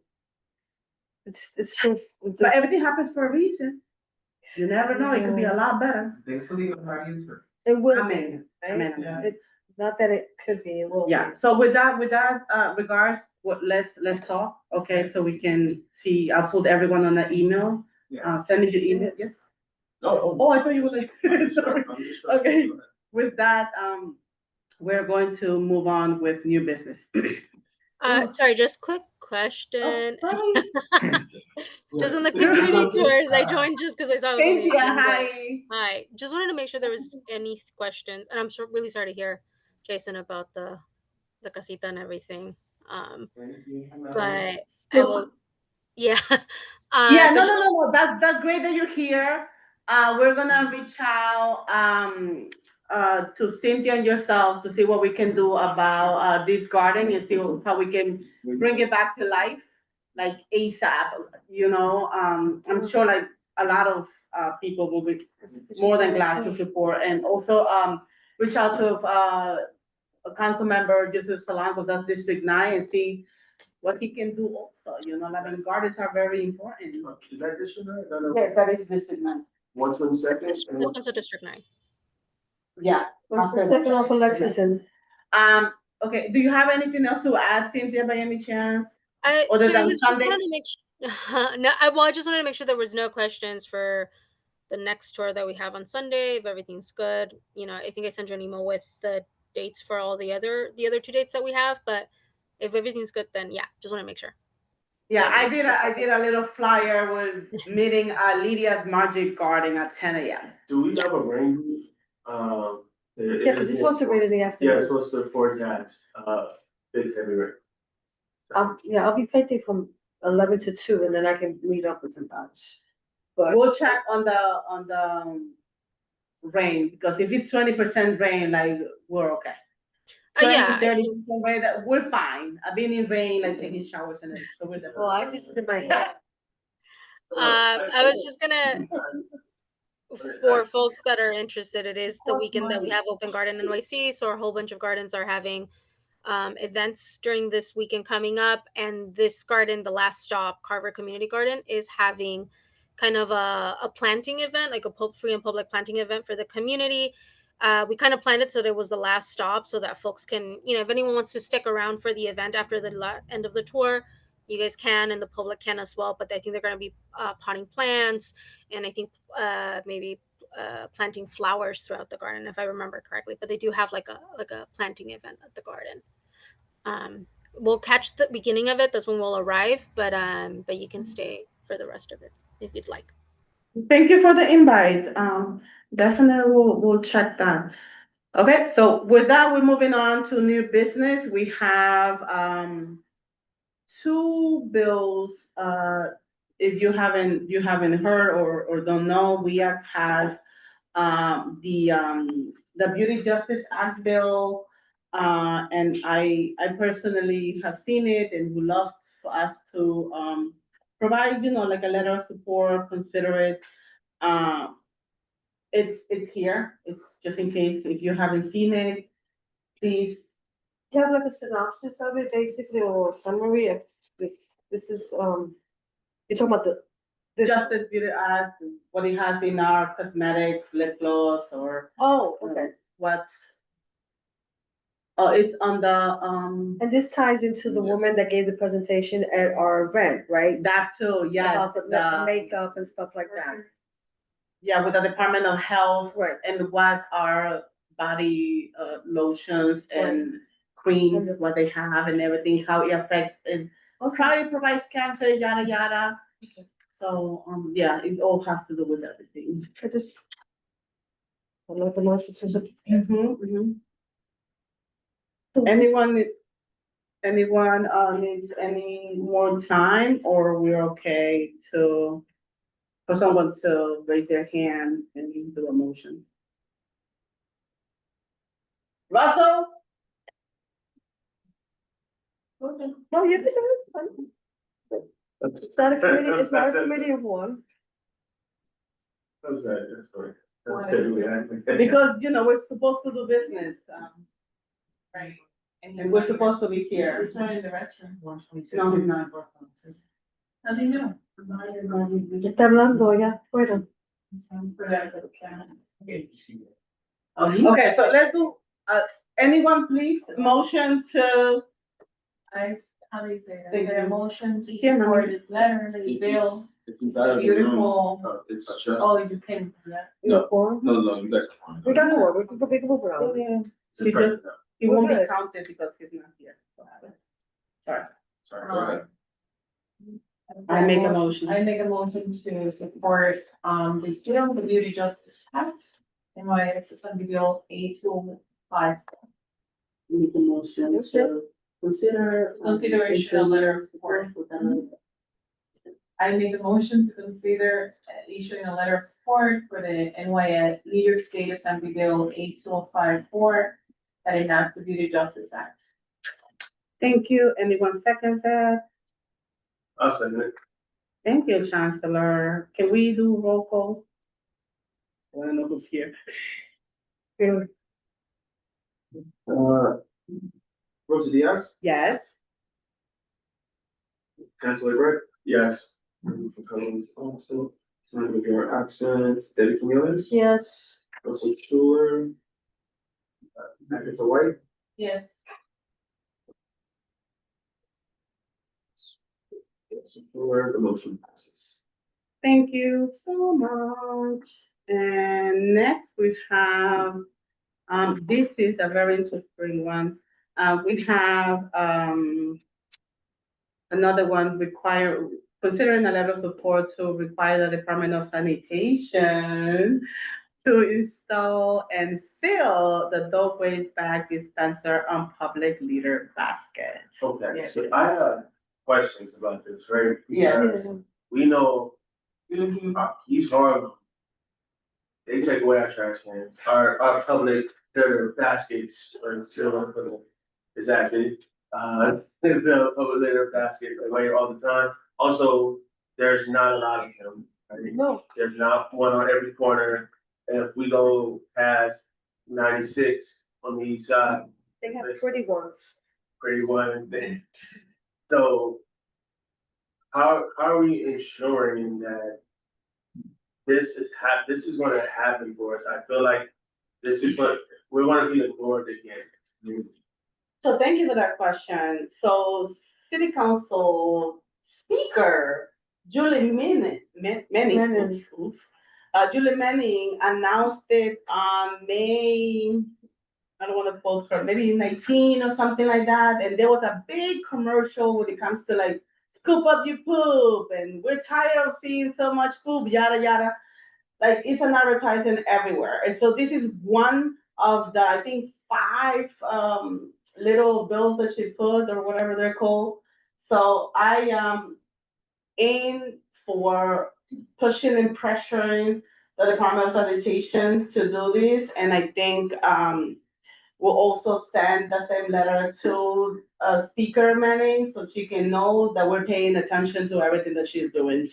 It's so. But everything happens for a reason. You never know, it could be a lot better. Thankfully, nobody is hurt. It will. Amen. Right? Amen. It- Not that it could be, it will be. Yeah, so with that, regards, let's talk, okay, so we can see, I'll put everyone on the email. Send me your email, yes? Oh, I thought you were like, sorry. Okay, with that, we're going to move on with new business. Sorry, just quick question. Oh, Just on the community tours, I joined just because I saw it was on the Cynthia, agenda. hi. Hi. Just wanted to make sure there was any questions, and I'm really sorry to hear, Jason, about the casita and everything. But I will, yeah. Yeah, But no. That's great that you're here. We're gonna reach out to Cynthia and yourself to see what we can do about this garden and see how we can bring it back to life, like ASAP. You know, I'm sure like a lot of people will be more than glad to support, and also reach out to a council member, Jesus Solanco, that's District 9, and see what he can do also, you know, like gardens are very important. Is that District 9? Yes, that is District 9. 122nd? this one's a District 9. Yeah. We're taking off of Lexington. Okay, do you have anything else to add, Cynthia, by any chance? So Other it than was just Sunday? wanted to make sure. No, I just wanted to make sure there was no questions for the next tour that we have on Sunday. If everything's good, you know, I think I sent you an email with the dates for all the other 2 dates that we have. But if everything's good, then yeah, just want to make sure. Yeah, I did a little flyer with meeting Lydia's Magic Garden at 10 a.m. Do we have a rain group? Yeah, because it's supposed to rain in the Yeah, afternoon. it's supposed to forecast, big heavy rain. I'll be painting from 11 to 2, and then I can meet up with you guys. But We'll check on the rain, because if it's 20% rain, like we're okay. 30% rain, that we're fine. I've been in rain, like taking showers and everything, so we're definitely. well, I just did my hair. I was just gonna, for folks that are interested, it is the weekend that we have Open Garden NYC, so a whole bunch of gardens are having events during this weekend coming up, and this garden, the last stop, Carver Community Garden, is having kind of a planting event, like a free and public planting event for the community. We kind of planned it so that it was the last stop, so that folks can, you know, if anyone wants to stick around for the event after the end of the tour, you guys can, and the public can as well. But I think they're going to be potting plants, and I think maybe planting flowers throughout the garden, if I remember correctly. But they do have like a planting event at the garden. We'll catch the beginning of it. That's when we'll arrive, but you can stay for the rest of it if you'd like. Thank you for the invite. Definitely we'll check that. Okay, so with that, we're moving on to new business. We have 2 bills. If you haven't heard or don't know, WEAC has the Beauty Justice Act bill. And I personally have seen it and would love for us to provide, you know, like a letter of support, consider it. It's here. It's just in case if you haven't seen it, please. Do you have like a synopsis of it, basically, or summary? This is you're talking about the Justice Beauty Act, what it has in our cosmetics, lip gloss, or okay. What's it's on the And this ties into the woman that gave the presentation at our event, right? That too, yes. About the makeup and stuff like that. Yeah, with the Department of Health, right, and what are body lotions and creams, what they have and everything, how it affects and how it provides cancer, yada yada. So yeah, it all has to do with everything. I like the motion to Anyone needs any more time, or we're okay for someone to raise their hand and do a motion? Russell? Okay. No, you can do it. It's not a committee, it's not a committee of one. How's that? That's fine. That's typically Because, you know, we're supposed to do business, Right. and we're supposed to be here. He's not in the restroom. No, he's not. How do you know? Está hablando ya fuera. Okay, so let's do anyone please motion to, How do you say that? Thank Is there a you. motion to Yeah, ma'am. support this letter, this bill? If you got it in the room, Beautiful. it's just, Oh, you can, yeah. no, you guys. We got more, we can move around. He just- he won't be We're good. counted because he's not here. Sorry. Sorry, go ahead. I make a motion. I make a motion to support, this bill, the Beauty Justice Act, NYS Assembly Bill 8255. Make a motion to consider. Consideration of letter of support. I make a motion to consider issuing a letter of support for the NYS New York State Assembly Bill 8254 that enacts the Beauty Justice Act. Thank you. Anyone seconds that? I'll second it. Thank you, Chancellor. Can we do roll call? I don't know who's here. Rosa Diaz, Yes. Councilor Britt. Yes. Collins also, Senator McGarrett absent, Debbie Camillas. Yes. Russell Schuler. Agatha White. Yes. Yes, Schuler, the motion passes. Thank you so much. And next we have, this is a very interesting one. We have, another one considering a letter of support to require the Department of Sanitation to install and fill the dog waste bag dispenser on public litter baskets. Okay, Yes. so I have questions about this, right? Yes. Because we know East Harlem, they take away our trash cans, our public litter baskets, or still, exactly. The public litter basket away all the time. Also, there's not a lot of them. Right? No. There's not one on every corner. If we go past 96 on the east side, They have pretty ones. pretty one. So how are we ensuring that this is gonna happen for us? I feel like this is what we're gonna be ignored again. So thank you for that question. So City Council Speaker Julie Manning, Julie Manning announced it on May, I don't want to quote her, maybe 19 or something like that. And there was a big commercial when it comes to like scoop up your poop and we're tired of seeing so much poop, yada yada. Like it's an advertising everywhere. And so this is one of the, I think, 5 little bills that she put or whatever they're called. So I aim for pushing and pressuring the Department of Sanitation to do this. And I think we'll also send the same letter to Speaker Manning so she can know that we're paying attention to everything that she's doing.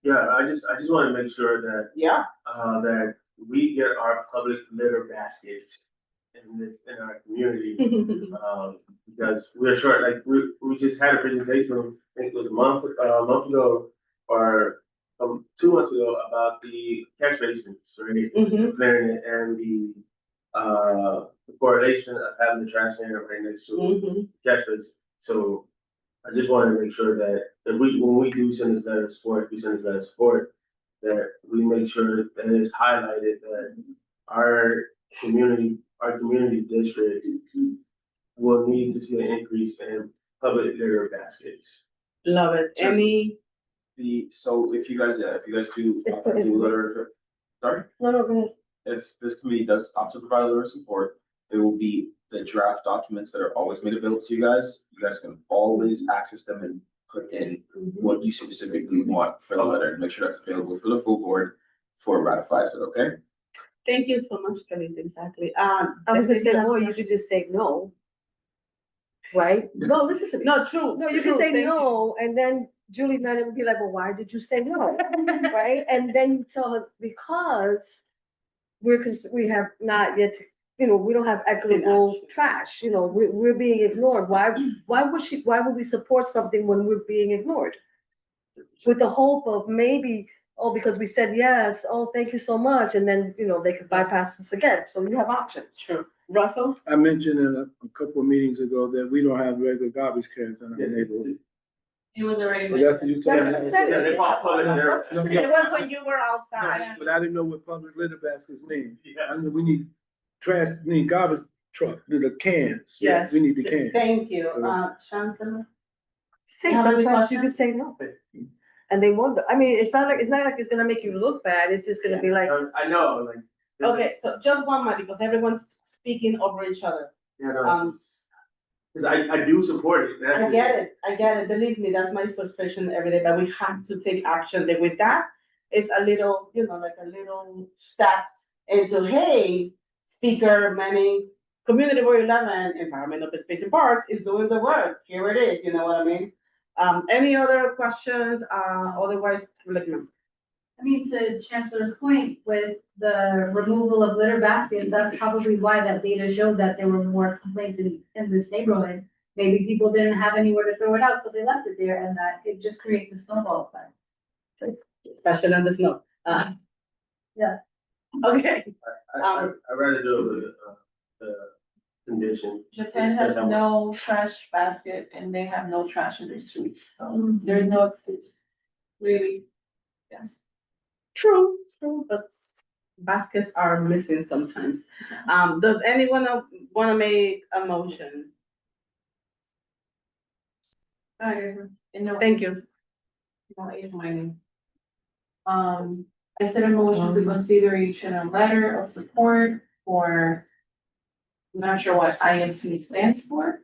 Yeah, I just want to make sure that that we get our public litter baskets in our community, because we're short. Like we just had a presentation, I think it was a month ago or 2 months ago about the catch basins, right? Clearing it and the correlation of having the trash can right next to the catch basin. So I just wanted to make sure that when we do send this letter of support, that we make sure that it's highlighted that our community district will need to see an increase in public litter baskets. Love it. So if you guys do letter, sorry? No, go ahead. If this committee does opt to provide a letter of support, there will be the draft documents that are always made available to you guys. You guys can always access them and put in what you specifically want for the letter and make sure that's available for the full board before it ratifies it, okay? Thank you so much, Kelly. Exactly. I was gonna say, no, you could just say no. Right? No, listen to me. No, true. No, you can say no, and then Julie Manning would be like, well, why did you say no? Right? And then you tell her, because we have not yet, we don't have equitable trash, we're being ignored. Why would we support something when we're being ignored? With the hope of maybe oh, because we said yes, oh, thank you so much, and then, you know, they could bypass us again, so you have options. Sure. Russell? I mentioned in a couple of meetings ago that we don't have regular garbage cans in our neighborhood. It was already. But that's what you told me. They pop up in there. It was when you were outside. But I didn't know what public litter baskets mean. I know we need we need garbage truck, the cans. Yes. We need the cans. Thank you. Chancellor? Say You have any sometimes you could questions? say no. And they won't, I mean, it's not like it's gonna make you look bad, it's just gonna be like, I know, like. Okay, so just one minute, because everyone's speaking over each other. Yeah, no, Um, cause I do support it. I get it, believe me, that's my frustration every day, but we have to take action. Then with that, it's a little, you know, like a little step into, hey, Speaker Manning, Community Board 11, Environment, Open Space and Parks is doing the work. Here it is, you know what I mean? Any other questions? Otherwise, let me know. I mean, to Chancellor's point with the removal of litter baskets, that's probably why that data showed that there were more complaints in this neighborhood. Maybe people didn't have anywhere to throw it out, so they left it there, and that it just creates a snowball effect. Especially on the snow. Yeah. Okay. I'd rather do it with, the condition. Japan has no trash basket and they have no trash in their streets, so there is no excuse. Really, yes. True, but baskets are missing sometimes. Does anyone wanna make a motion? Thank you. No, it's my name. I said a motion to consideration a letter of support for. I'm not sure what INC stands for.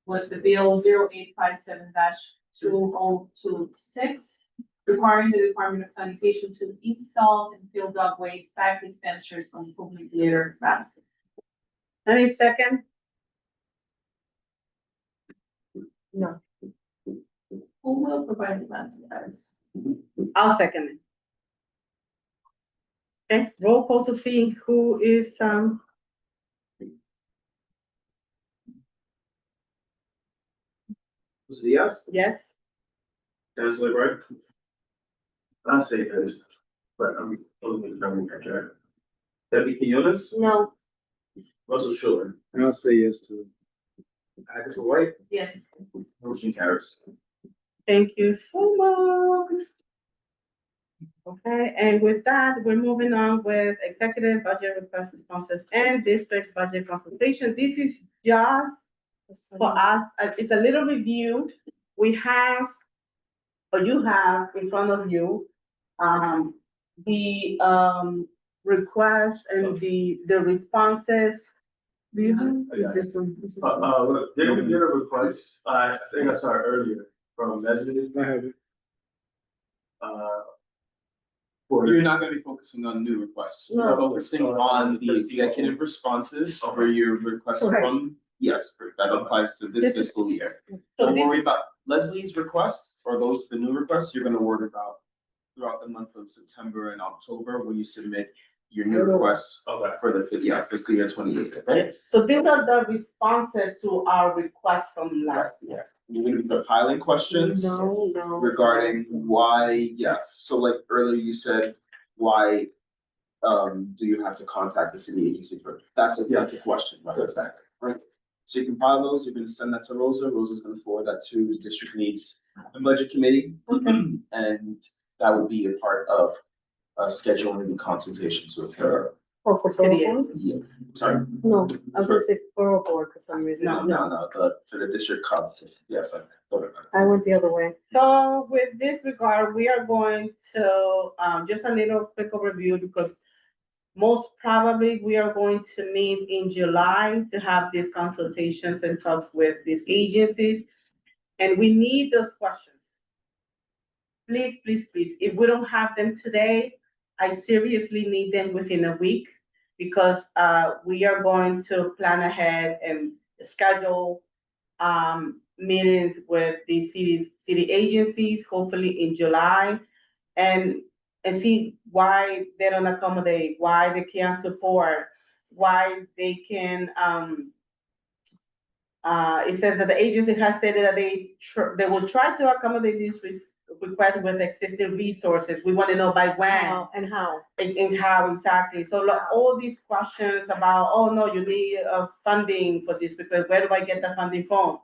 With the bill 0857-2026, requiring the Department of Sanitation to install and fill dog waste bag dispensers on public litter baskets. Any second? no. Who will provide the baskets? I'll second it. Okay, roll call to see who is, Yes? yes? Councilor Bright? I'll say yes, but I'm only coming back. Debbie Quinones? No. Russell Shore? I'll say yes to it. Agatha White? Yes. Motion carries. Thank you so much. Okay, and with that, we're moving on with executive budget request responses and district budget consultation. This is just for us, it's a little review. We have, or you have in front of you, the requests and the responses. Do you have? Is this one? Did we get a request? I think I saw it earlier from Leslie. I have it. You're not gonna be focusing on new requests. You're No. focusing on the executive responses for your requests Right. from, yes, that applies to this This is- fiscal year. So Don't this worry is- about Leslie's requests, or those, the new requests, you're gonna worry about throughout the month of September and October when you submit your new requests for the fiscal year 28, okay? Yes, so these are the responses to our request from last year. You're gonna be compiling questions No. regarding why, yes, so like earlier you said, why do you have to contact the city agency for, that's a question, right, exactly, right? So you compile those, you're gonna send that to Rosa, Rosa's gonna forward that to the district needs and budget committee. And that will be a part of scheduling the consultations with her. Or for City borough board? Yeah, sorry, No, I was gonna say borough board for some reason. no, for the district consultation, yes, I thought about it. I went the other way. So with this regard, we are going to, just a little quick overview because most probably we are going to meet in July to have these consultations and talks with these agencies. And we need those questions. Please, if we don't have them today, I seriously need them within a week. Because we are going to plan ahead and schedule meetings with the city agencies, hopefully in July. And see why they don't accommodate, why they can't support, why they can, it says that the agency has stated that they will try to accommodate these request with existing resources. We want to know by when. And how? And how exactly. So like, all these questions about, oh no, you need funding for this because where do I get the funding from?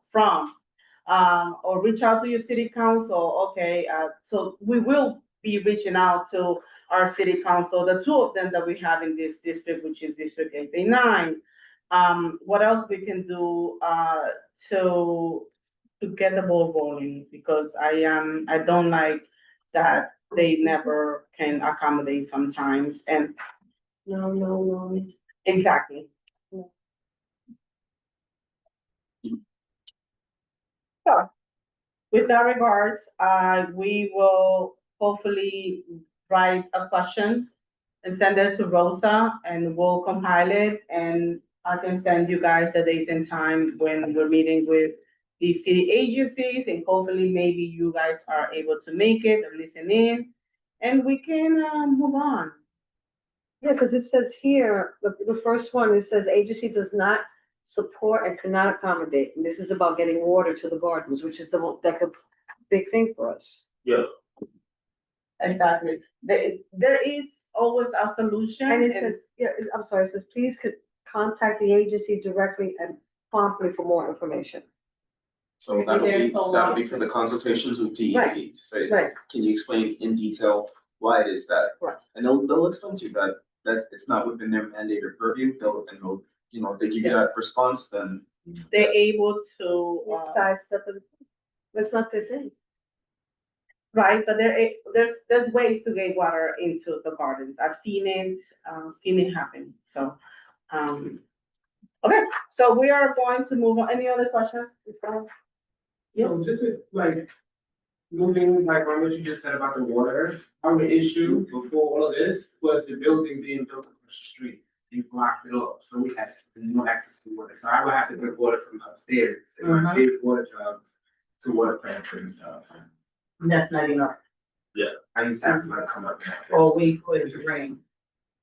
Or reach out to your city council. Okay, so we will be reaching out to our city council, the two of them that we have in this district, which is District 889. What else we can do to get the ball rolling, because I don't like that they never can accommodate sometimes, and No. exactly. So, with that regards, we will hopefully write a question and send it to Rosa, and we'll compile it, and I can send you guys the date and time when we're meeting with the city agencies, and hopefully maybe you guys are able to make it or listen in, and we can move on. Yeah, because it says here, the first one, it says agency does not support and cannot accommodate. And this is about getting water to the gardens, which is like a big thing for us. Yeah. Exactly. There is always a solution. And it says, I'm sorry, it says, please could contact the agency directly and promptly for more information. So that'll be for the consultations with DEP to say, Right. can you explain in detail why it is that? Right. And they'll explain to you that it's not within their mandate or purview. They'll if they give you that response, then they're able to sidestep it. That's not their thing. Right, but there's ways to get water into the gardens. I've seen it happen. So, okay, so we are going to move on. Any other questions? So just like moving like on what you just said about the water, our issue before all of this was the building being built across the street. You blocked it up, so we had no access to water. So I would have to bring water from upstairs and my big water jugs to water plants and stuff. That's not enough. Yeah. I used to have to like come up there. Or wait for it to rain.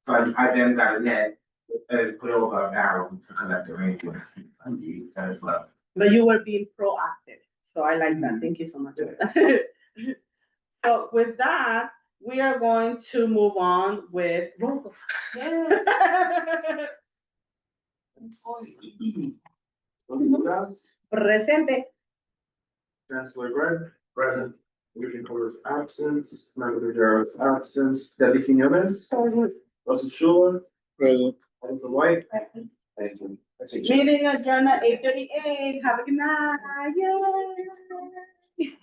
So I then got a net and put over a barrel to collect the rain. I use that as well. But you were being proactive, so I like that. Thank you so much. So with that, we are going to move on with roll call. Presente. Chancellor Greg, present. Regent Porter's absence, Member Guerrero's absence, Debbie Quinones. Present. Russell Schuler. Present. Alonso White. Thank you. That's it. Meeting adjourned at 8:38. Have a good night. Yay.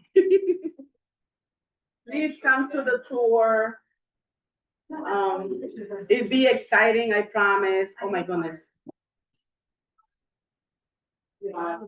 Please come to the tour. It'd be exciting, I promise. Oh my goodness. Yeah.